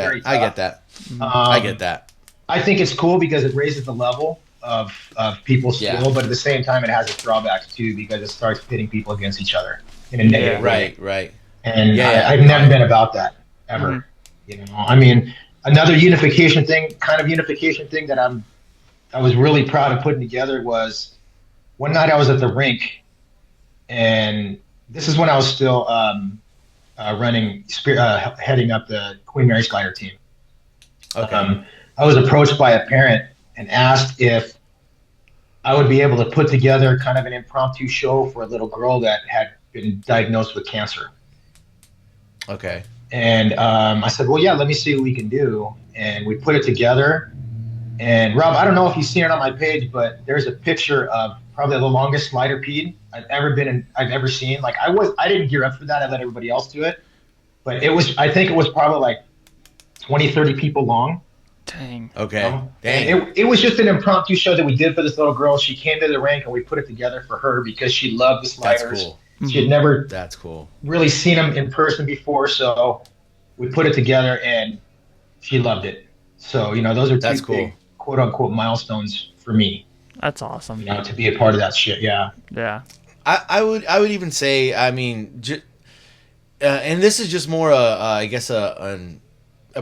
that. I get that. I think it's cool because it raises the level of people's skill, but at the same time, it has its drawbacks too because it starts pitting people against each other in a negative way. Right. And I've never been about that ever. I mean, another unification thing that I was really proud of putting together was one night I was at the rink, and this is when I was still heading up the Queen Mary Slider team. Okay. I was approached by a parent and asked if I would be able to put together kind of an impromptu show for a little girl that had been diagnosed with cancer. Okay. And I said, well, yeah, let me see what we can do. And we put it together. And Rob, I don't know if you've seen it on my page, but there's a picture of probably the longest slider pede I've ever seen. Like I didn't gear up for that. I let everybody else do it. But I think it was probably like 20, 30 people long. Dang. Okay. Dang. It was just an impromptu show that we did for this little girl. She came to the rink and we put it together for her because she loved the sliders. That's cool. She had never That's cool. really seen them in person before, so we put it together and she loved it. So, those are two big quote unquote milestones for me. That's awesome. To be a part of that shit. Yeah. Yeah. I would even say, I mean, and this is just more I guess a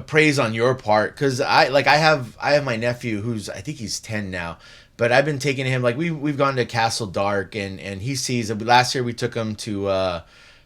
praise on your part, because I have my nephew who's, I think he's 10 now, but I've been taking him, like we've gone to Castle Dark and he sees, last year we took him to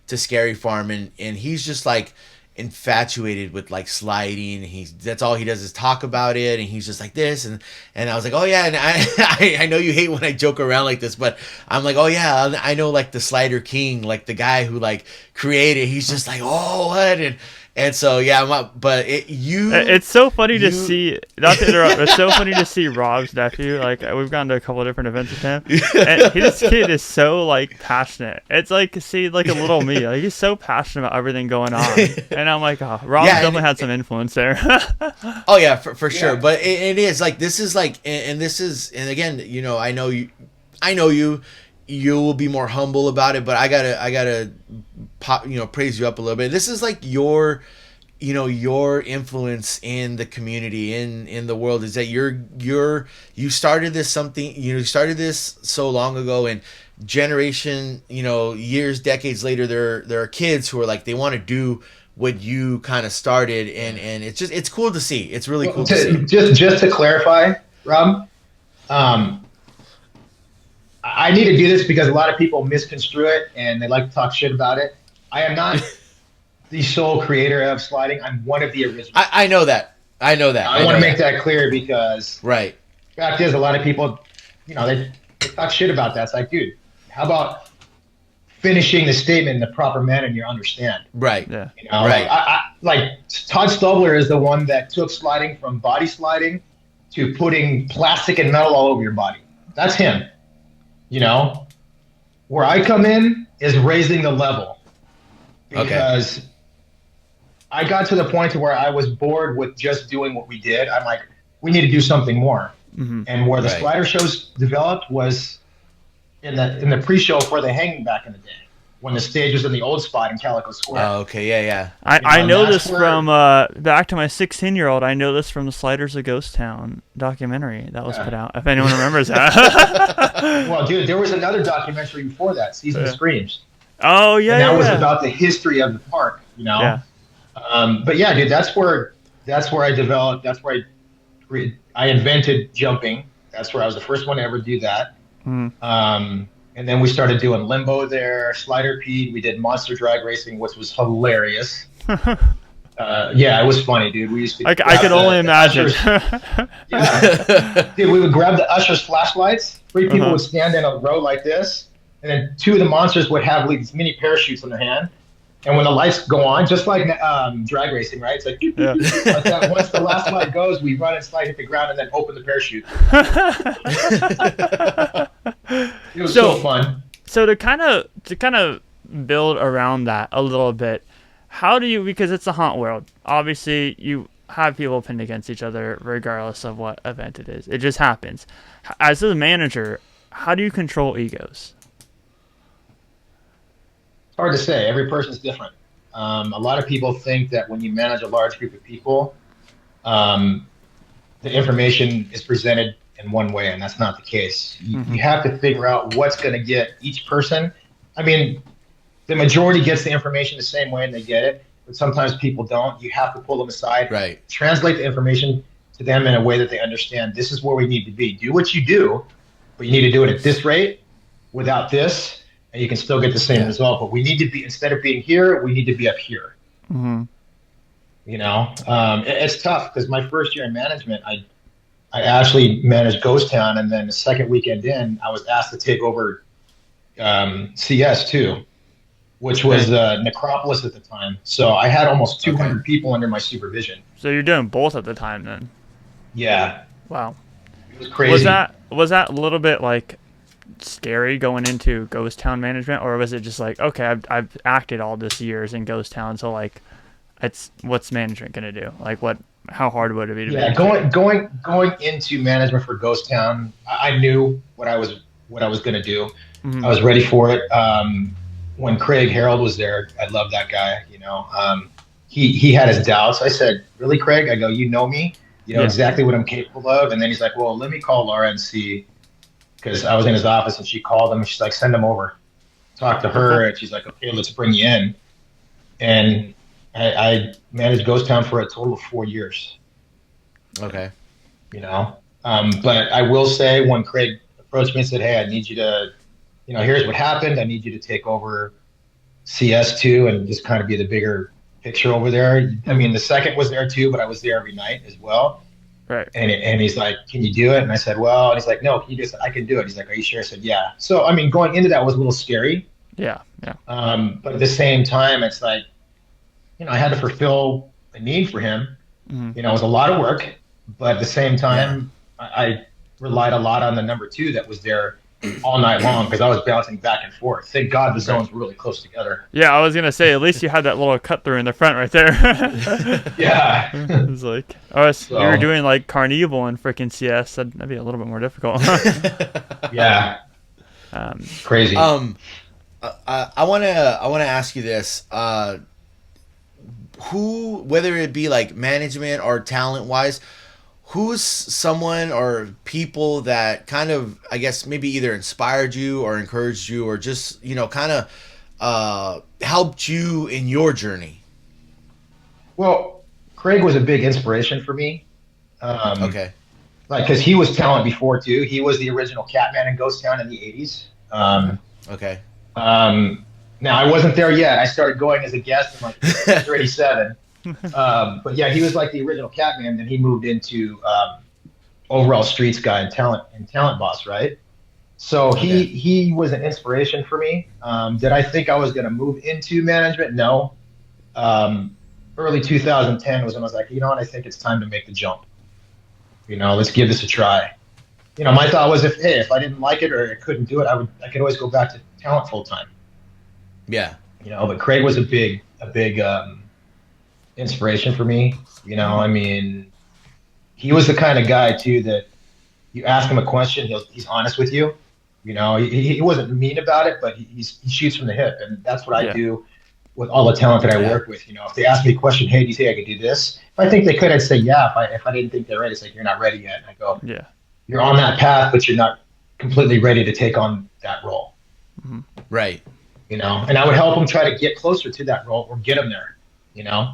Scary Farm and he's just like infatuated with like sliding. That's all he does is talk about it, and he's just like this, and I was like, oh yeah, and I know you hate when I joke around like this, but I'm like, oh yeah, I know, like the Slider King, like the guy who like created, he's just like, oh what, and so yeah, it's so funny to see, not to interrupt, it's so funny to see Rob's nephew. Like we've gone to a couple of different events with him, and this kid is so like passionate. It's like see like a little me. Like he's so passionate about everything going on, and I'm like, oh, Rob definitely had some influence there. Oh yeah, for sure. But it is like, this is like, and this is, and again, I know you. You will be more humble about it, but I gotta praise you up a little bit. This is like your influence in the community, in the world, is that you started this so long ago, and generation, years, decades later, there are kids who are like, they want to do what you kind of started, and it's cool to see. It's really cool to see. Just to clarify, Rob, I need to do this because a lot of people misconstrue it and they like to talk shit about it. I am not the sole creator of sliding. I'm one of the originals. I know that. I want to make that clear because the fact is, a lot of people, they talk shit about that. It's like, dude, how about finishing the statement in the proper manner and you understand? Right. Yeah. Right. Like Todd Stubler is the one that took sliding from body sliding to putting plastic and metal all over your body. That's him. Where I come in is raising the level, because I got to the point to where I was bored with just doing what we did. I'm like, we need to do something more. Mm-hmm. And where the slider shows developed was in the pre-show for the hanging back in the day, when the stage was in the old spot in Calico Square. Oh, okay, yeah. I know this from back to my 16-year-old. I know this from the Sliders of Ghost Town documentary that was put out. If anyone remembers that. Well, dude, there was another documentary before that, Season of Screams. Oh yeah, and that was about the history of the park. Yeah. But yeah, dude, that's where I developed. That's where I invented jumping. That's where I was the first one to ever do that. Mm. And then we started doing limbo there, slider pede. We did monster drag racing, which was hilarious. Yeah, it was funny, dude. We used to. I could only imagine. Yeah. Dude, we would grab the ushers' flashlights. 3 people would stand in a row like this, and then 2 of the monsters would have these mini parachutes in their hand. And when the lights go on, just like drag racing, right? It's like, like that. Once the last light goes, we run and slide, hit the ground, and then open the parachute. It was so fun. So to kind of build around that a little bit, how do you, because it's a haunt world, obviously you have people pinned against each other regardless of what event it is. It just happens. As a manager, how do you control egos? It's hard to say. Every person's different. A lot of people think that when you manage a large group of people, um, the information is presented in one way, and that's not the case. You have to figure out what's going to get each person. I mean, the majority gets the information the same way and they get it, but sometimes people don't. You have to pull them aside, right? Translate the information to them in a way that they understand. This is where we need to be. Do what you do, but you need to do it at this rate without this, and you can still get the same result. But we need to be, instead of being here, we need to be up here. You know, it's tough because my first year in management, I actually managed Ghost Town, and then the second weekend in, I was asked to take over CS too, which was Necropolis at the time. So I had almost 200 people under my supervision. So you're doing both at the time then? Yeah. Wow. It was crazy. Was that a little bit like scary going into Ghost Town management, or was it just like, okay, I've acted all this years in Ghost Town, so like, it's what's management gonna do? Like, how hard would it be to manage? Going into management for Ghost Town, I knew what I was gonna do. I was ready for it. When Craig Harold was there, I loved that guy. You know, he had his doubts. I said, "Really, Craig?" I go, "You know me. You know exactly what I'm capable of." And then he's like, "Well, let me call Laura and see," because I was in his office and she called him. She's like, "Send him over, talk to her." And she's like, "Okay, let's bring you in." And I managed Ghost Town for a total of 4 years. Okay. You know, but I will say when Craig approached me and said, "Hey, I need you to, you know, here's what happened. I need you to take over CS2 and just kind of be the bigger picture over there." I mean, the second was there too, but I was there every night as well. Right. And he's like, "Can you do it?" And I said, "Well," and he's like, "No, I can do it." He's like, "Are you sure?" I said, "Yeah." So, I mean, going into that was a little scary. Yeah. But at the same time, it's like, you know, I had to fulfill a need for him. You know, it was a lot of work, but at the same time, I relied a lot on the number 2 that was there all night long because I was bouncing back and forth. Thank God the zones were really close together. Yeah, I was gonna say at least you had that little cut through in the front right there. Yeah. It was like, you were doing like Carnival and freaking CS. That'd be a little bit more difficult. Yeah. Crazy. I wanna ask you this. Who, whether it be like management or talent wise, who's someone or people that kind of, I guess, maybe either inspired you or encouraged you or just, you know, kind of helped you in your journey? Well, Craig was a big inspiration for me. Okay. Like, because he was talent before too. He was the original Catman in Ghost Town in the 80s. Okay. Now, I wasn't there yet. I started going as a guest in like 37. But yeah, he was like the original Catman. Then he moved into overall streets guy and talent boss, right? So he was an inspiration for me. Did I think I was going to move into management? No. Early 2010 was when I was like, you know what? I think it's time to make the jump. You know, let's give this a try. You know, my thought was if I didn't like it or I couldn't do it, I could always go back to talent full time. Yeah. You know, but Craig was a big inspiration for me. You know, I mean, he was the kind of guy too that you ask him a question, he's honest with you. You know, he wasn't mean about it, but he shoots from the hip, and that's what I do with all the talent that I work with. You know, if they ask me a question, "Hey, do you think I could do this?" If I think they could, I'd say yeah. If I didn't think they're ready, it's like, "You're not ready yet." And I go, "Yeah, you're on that path, but you're not completely ready to take on that role." Right. You know, and I would help him try to get closer to that role or get him there. You know,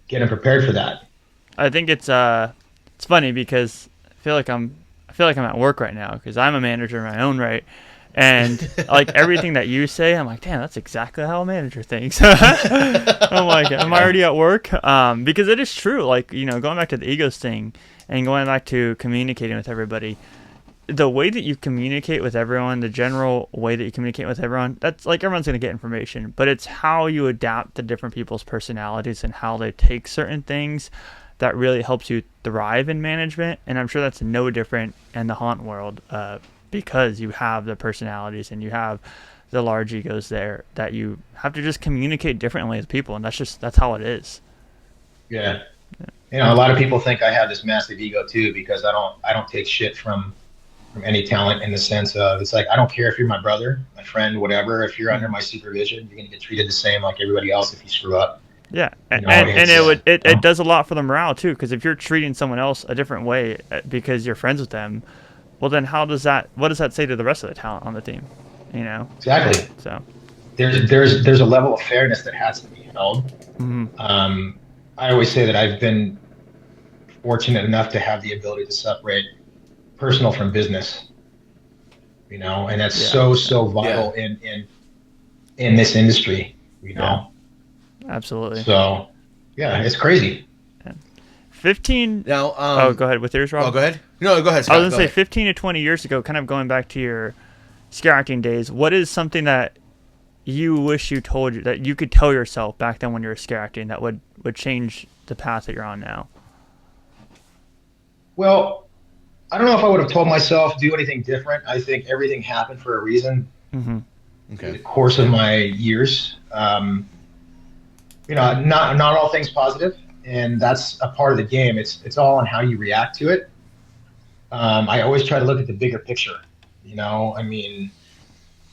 get him prepared for that. I think it's funny because I feel like I'm at work right now because I'm a manager in my own right, and like everything that you say, I'm like, damn, that's exactly how a manager thinks. I'm like, am I already at work? Because it is true. Like, you know, going back to the egos thing and going back to communicating with everybody, the way that you communicate with everyone, the general way that you communicate with everyone, that's like everyone's going to get information, but it's how you adapt to different people's personalities and how they take certain things that really helps you thrive in management. And I'm sure that's no different in the haunt world. because you have the personalities and you have the large egos there that you have to just communicate differently with people, and that's how it is. Yeah. You know, a lot of people think I have this massive ego too, because I don't take shit from any talent, in the sense of, it's like, I don't care if you're my brother, my friend, whatever. If you're under my supervision, you're gonna get treated the same like everybody else if you screw up. Yeah, You know, and it you know? does a lot for the morale too, because if you're treating someone else a different way because you're friends with them, well then what does that say to the rest of the talent on the team? You know? Exactly. So there's a level of fairness that has to be held. mm-hmm. I always say that I've been fortunate enough to have the ability to separate personal from business, you know, and that's so vital in this industry, you know. Absolutely. So yeah, it's crazy. 15 Now go ahead with yours, Rob. Oh, go ahead. No, go ahead, Scott. I was gonna say 15 to 20 years ago, kind of going back to your scare acting days, what is something that you wish that you could tell yourself back then when you were scare acting that would change the path that you're on now? Well, I don't know if I would have told myself do anything different. I think everything happened for a reason. Mm-hmm. Okay. In the course of my years, you know, not all things positive, and that's a part of the game. It's all on how you react to it. I always try to look at the bigger picture. You know, I mean,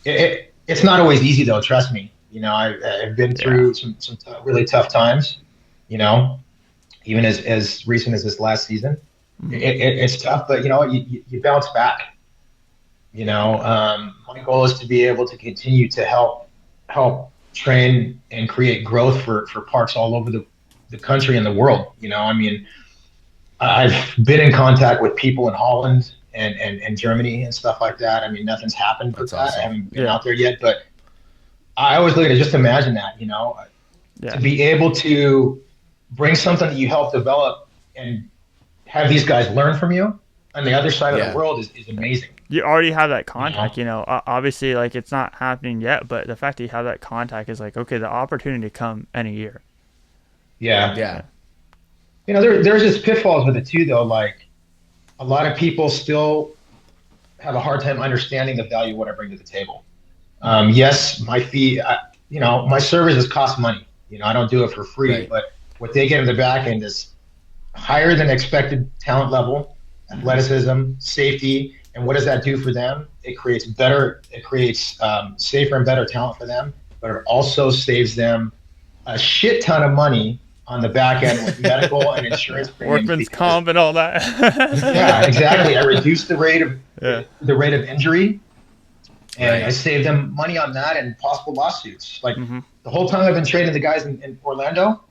it's not always easy though. Trust me. You know, I've been through some really tough times. You know, even as recent as this last season. It's tough, but you know, you bounce back. You know, my goal is to be able to continue to help train and create growth for parks all over the country and the world. You know, I mean, I've been in contact with people in Holland and Germany and stuff like that. I mean, nothing's happened with that. Awesome. I haven't been out there yet, but I always look at it, just imagine that, you know, to be able to bring something that you helped develop and have these guys learn from you on the other side of the world is amazing. You already have that contact, you know, obviously, like, it's not happening yet, but the fact that you have that contact is like, okay, the opportunity to come any year. Yeah. You know, there's just pitfalls with it too, though. Like, a lot of people still have a hard time understanding the value of what I bring to the table. Yes, my fee, you know, my services cost money. You know, I don't do it for free, but what they get in the back end is higher than expected talent level, athleticism, safety, and what does that do for them? It creates safer and better talent for them, but it also saves them a shit ton of money on the back end with medical and insurance premiums. Workman's comp and all that. Yeah, exactly. I reduced the rate of injury, and I saved them money on that and possible lawsuits. Like the whole time I've been training the guys in Orlando,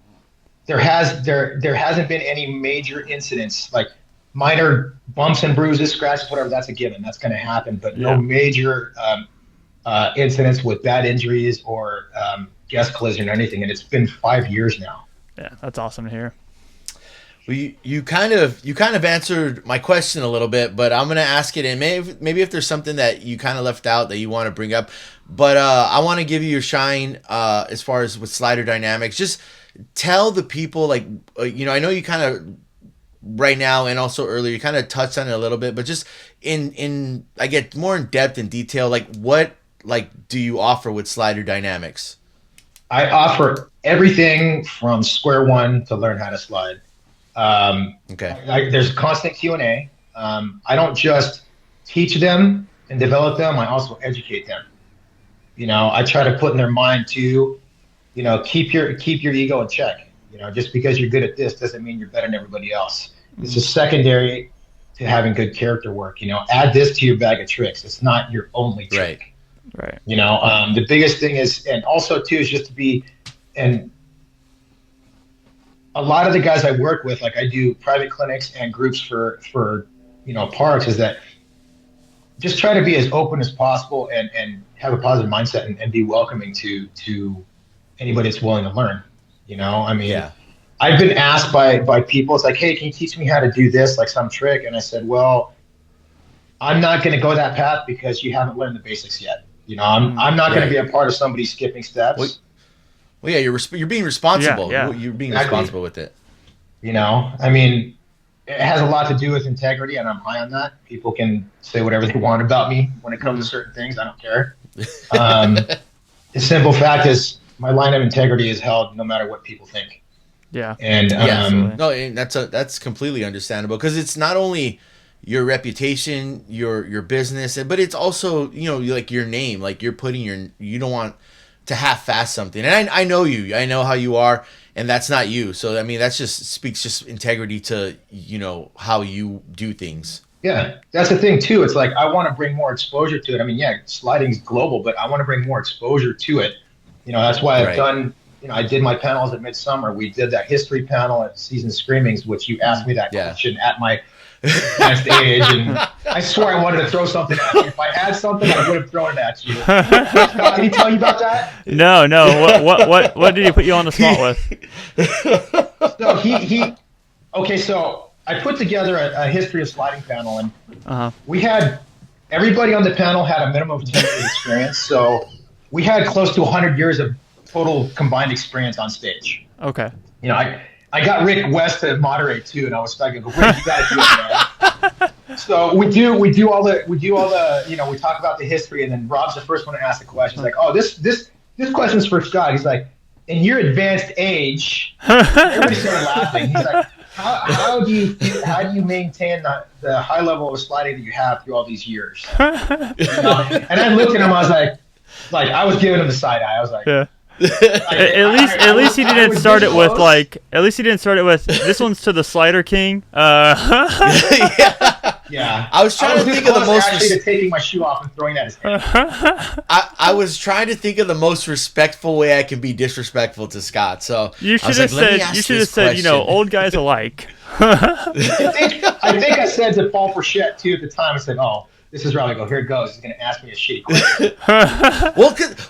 there hasn't been any major incidents, like minor bumps and bruises, scratches, whatever. That's a given. That's going to happen, but no major incidents with bad injuries or guest collision or anything. And it's been 5 years now. Yeah, that's awesome to hear. Well, you kind of answered my question a little bit, but I'm gonna ask it, and maybe if there's something that you kind of left out that you want to bring up, but I want to give you your shine as far as with Slider Dynamics. Just tell the people, like, you know, I know you kind of right now and also earlier you kind of touched on it a little bit, but just in I get more in depth and detail, like what do you offer with Slider Dynamics? I offer everything from square one to learn how to slide. There's constant Q&A. I don't just teach them and develop them. I also educate them. You know, I try to put in their mind to, you know, keep your ego in check. You know, just because you're good at this doesn't mean you're better than everybody else. It's just secondary to having good character work. You know, add this to your bag of tricks. It's not your only trick. Right. You know, the biggest thing is, and also too, is just to be, and a lot of the guys I work with, like I do private clinics and groups for you know, parks, is that just try to be as open as possible and have a positive mindset and be welcoming to anybody that's willing to learn. You know, I mean, I've been asked by people, it's like, hey, can you teach me how to do this, like some trick? And I said, well, I'm not going to go that path because you haven't learned the basics yet. You know, I'm not going to be a part of somebody skipping steps. Well, yeah, you're being responsible. Yeah. You're being responsible with it. You know, I mean, it has a lot to do with integrity, and I'm high on that. People can say whatever they want about me when it comes to certain things. I don't care. The simple fact is my line of integrity is held no matter what people think. Yeah. And no, and that's completely understandable, because it's not only your reputation, your business, but it's also, like your name, like you're putting you don't want to half-ass something. And I know you, I know how you are, and that's not you. So I mean, that's just speaks integrity to how you do things. Yeah, that's the thing too. It's like I want to bring more exposure to it. I mean, yeah, sliding's global, but I want to bring more exposure to it. That's why I've done. I did my panels at Midsummer. We did that history panel at Season Screamings, which you asked me that question at my advanced age, and I swore I wanted to throw something at you. If I had something, I would have thrown it at you. Scott, did he tell you about that? No. What did he put you on the spot with? So he. Okay, so I put together a history of sliding panel, and we had everybody on the panel had a minimum of 10 years experience. So we had close to 100 years of total combined experience on stage. Okay. I got Rick West to moderate too, and I was like, Rick, you gotta do it, man. So we do all the we talk about the history, and then Rob's the first one to ask the question. He's like, oh, this question's for Scott. He's like, in your advanced age, everybody started laughing. He's like, how do you maintain the high level of sliding that you have through all these years? And I looked at him, I was like I was giving him the side eye. I was like, yeah. At least he didn't start it with this one's to the Slider King. Yeah. I was trying to think of the most to taking my shoe off and throwing that at his head. I was trying to think of the most respectful way I can be disrespectful to Scott. So you should have said old guys alike. I think I said to fall for shit too at the time. I said, oh, this is Robbie. Here it goes. He's going to ask me a shitty question.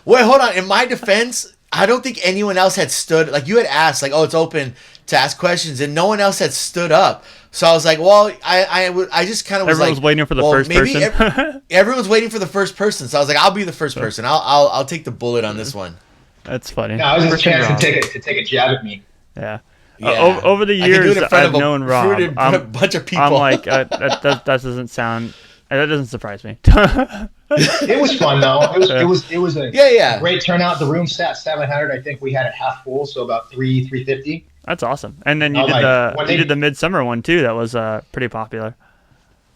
Wait, hold on. In my defense, I don't think anyone else had stood. Like, you had asked, like, oh, it's open to ask questions, and no one else had stood up. So I was like, well, I just kind of was everyone's waiting for the first person. Everyone's waiting for the first person. So I was like, I'll be the first person. I'll take the bullet on this one. That's funny. No, it was a chance to take a jab at me. Yeah. Over the years, I've known Rob. A bunch of people. I'm like, that doesn't sound. That doesn't surprise me. It was fun though. It was a great turnout. The room sat 700. I think we had it half full, so about 350. That's awesome. And then you did the Midsummer one too. That was pretty popular.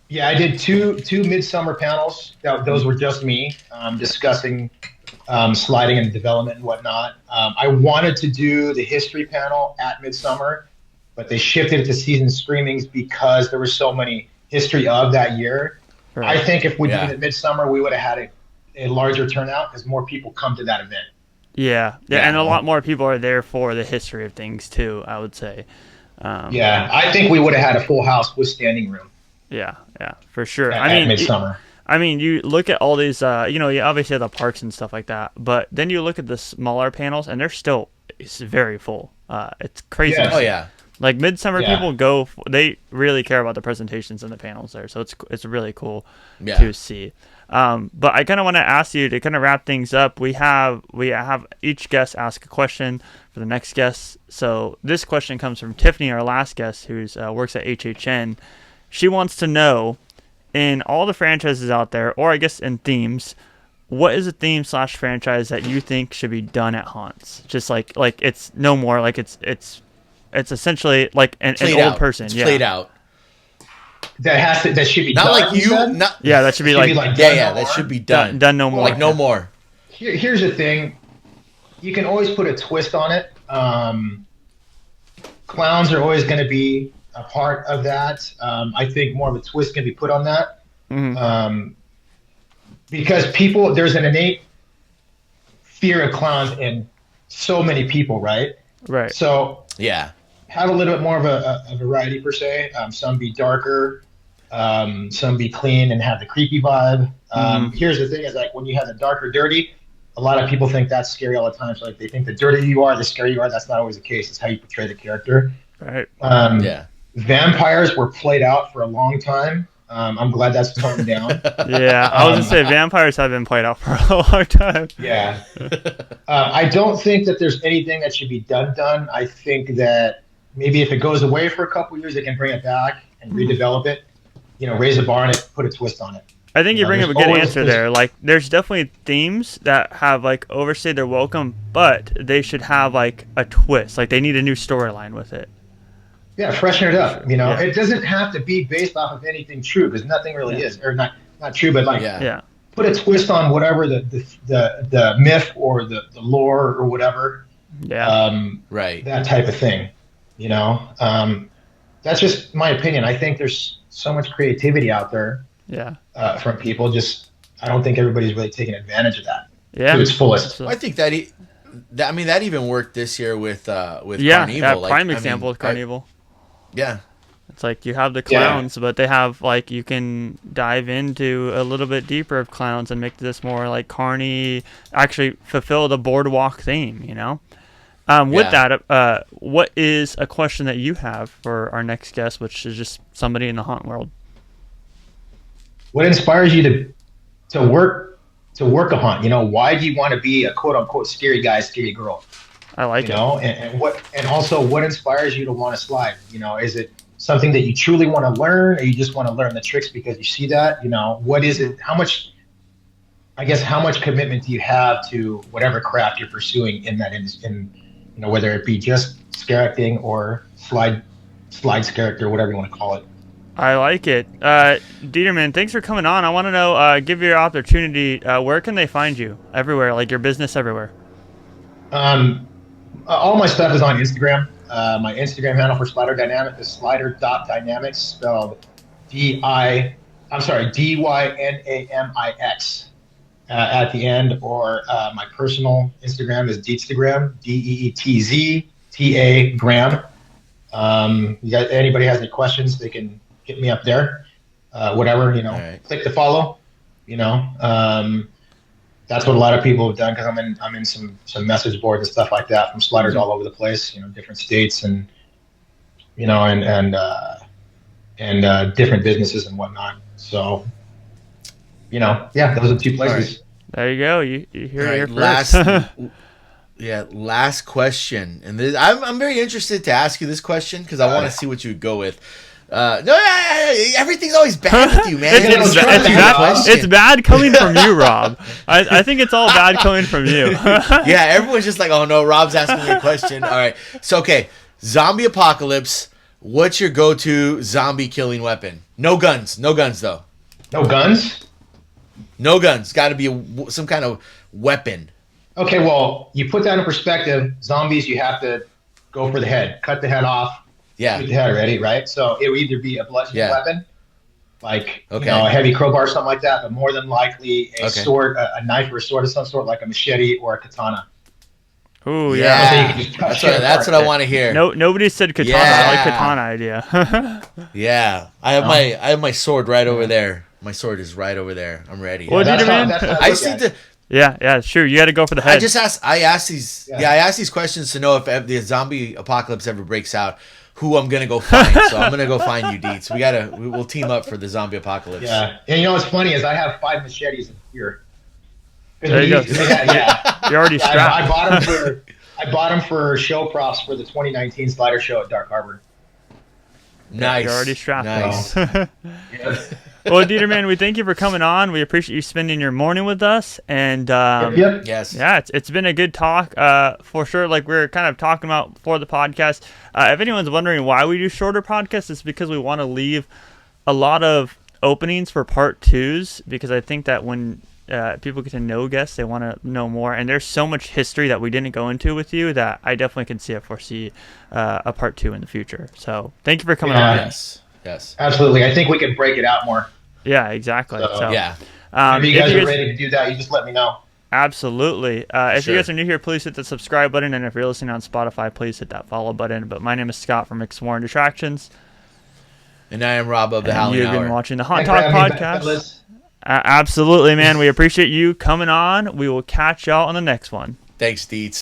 Yeah, I did two Midsummer panels. Those were just me discussing sliding and development and whatnot. I wanted to do the history panel at Midsummer, but they shifted it to Season Screamings because there was so many history of that year. Right. I think if we did it at Midsummer, we would have had a larger turnout because more people come to that event. Yeah, and a lot more people are there for the history of things too, I would say. I think we would have had a full house with standing room. Yeah, for sure. At Midsummer. You look at all these, you obviously have the parks and stuff like that, but then you look at the smaller panels, and it's very full. It's crazy. Yeah. Oh, yeah. Like Midsummer people they really care about the presentations and the panels there, so it's really cool to see. But I kind of want to ask you to kind of wrap things up. We have each guest ask a question for the next guest. So this question comes from Tiffany, our last guest, who works at HHN. She wants to know, in all the franchises out there, or I guess in themes, what is a theme / franchise that you think should be done at haunts? Just like it's no more, like it's essentially like an old person. It's played out. That should be not done. Like you. That should be like that should be done. Done no more. Like no more. Here's the thing. You can always put a twist on it. Clowns are always going to be a part of that. I think more of a twist can be put on that. Mm-hmm. Because there's an innate fear of clowns in so many people, right? Right. So yeah. Have a little bit more of a variety per se. Some be darker, some be clean and have the creepy vibe. Here's the thing: is like when you have the darker, dirty, a lot of people think that's scary all the time. So like they think the dirtier you are, the scarier you are. That's not always the case. It's how you portray the character. Right. Vampires were played out for a long time. I'm glad that's toned down. Yeah, I was gonna say vampires have been played out for a long time. Yeah. I don't think that there's anything that should be done. I think that maybe if it goes away for a couple years, they can bring it back and redevelop it. Raise the bar on it, put a twist on it. I think you bring up a good answer there. Like, there's definitely themes that have like overstayed their welcome, but they should have like a twist. Like, they need a new storyline with it. Yeah, freshen it up. It doesn't have to be based off of anything true, because nothing really is, or not true, but like put a twist on whatever the myth or the lore or whatever. Yeah. Right. That type of thing. That's just my opinion. I think there's so much creativity out there. Yeah. From people. Just, I don't think everybody's really taking advantage of that. Yeah. To its fullest. Well, I think that even worked this year with Carnival. Yeah, prime example with Carnival. Yeah. It's like you have the clowns, but they have like, you can dive into a little bit deeper of clowns and make this more like carny, actually fulfill the boardwalk theme, With that, what is a question that you have for our next guest, which is just somebody in the haunt world? What inspires you to work a haunt? Why do you want to be a quote unquote scary guy, scary girl? I like it. And also what inspires you to want to slide? Is it something that you truly want to learn, or you just want to learn the tricks because you see that? What is it? How much commitment do you have to whatever craft you're pursuing in that whether it be just scare acting or slide character, whatever you want to call it. I like it. Dieterman, thanks for coming on. I want to know, give you your opportunity, where can they find you? Everywhere, like your business everywhere. All my stuff is on Instagram. My Instagram handle for Slider Dynamics is slider.dynamics, spelled Dynamix at the end, or my personal Instagram is Deetstagram, DEETZTA Gram. Anybody has any questions, they can hit me up there. Whatever, right. Click to follow. That's what a lot of people have done, because I'm in some message boards and stuff like that from sliders all over the place, different states and different businesses and whatnot. So, those are 2 places. Right. There you go. You hear it here first. Last, last question, and I'm very interested to ask you this question because I want to see what you would go with. Everything's always bad with you, man. It's bad coming from you, Rob. I think it's all bad coming from you. Yeah, everyone's just like, oh no, Rob's asking me a question. All right, so okay, zombie apocalypse. What's your go-to zombie killing weapon? No guns though. No guns? No guns. Got to be some kind of weapon. Okay, well, you put that in perspective. Zombies, you have to go for the head, cut the head off. Yeah. Shoot the head already, right? So it would either be a bludgeoning weapon, like a heavy crowbar or something like that, but more than likely a sword, a knife or a sword of some sort, like a machete or a katana. Ooh, yeah. That's what I want to hear. Nobody said katana. I like katana idea. Yeah, I have my sword right over there. My sword is right over there. I'm ready. Well, man. I just need to. Yeah, sure. You got to go for the head. I ask these questions to know if the zombie apocalypse ever breaks out, who I'm gonna go find. So I'm gonna go find you, Deets. We'll team up for the zombie apocalypse. Yeah, and what's funny is I have 5 machetes here. There you go. You're already strapped. I bought them for show props for the 2019 Slider Show at Dark Harbor. Nice. You're already strapped. Nice. Well, Dieterman, we thank you for coming on. We appreciate you spending your morning with us. And yes, yeah, it's been a good talk for sure. Like we were kind of talking about for the podcast. If anyone's wondering why we do shorter podcasts, it's because we want to leave a lot of openings for part 2s, because I think that when people get to know guests, they want to know more. And there's so much history that we didn't go into with you that I definitely can foresee a part 2 in the future. So thank you for coming on. Yes, absolutely. I think we can break it out more. Yeah, exactly. So yeah. If you guys are ready to do that, you just let me know. Absolutely. If you guys are new here, please hit the subscribe button. And if you're listening on Spotify, please hit that follow button. But my name is Scott from Exploring Attractions. And I am Rob of the Howling Hour. You've been watching the Haunt Talk podcast. Absolutely, man. We appreciate you coming on. We will catch y'all on the next one. Thanks, Deets.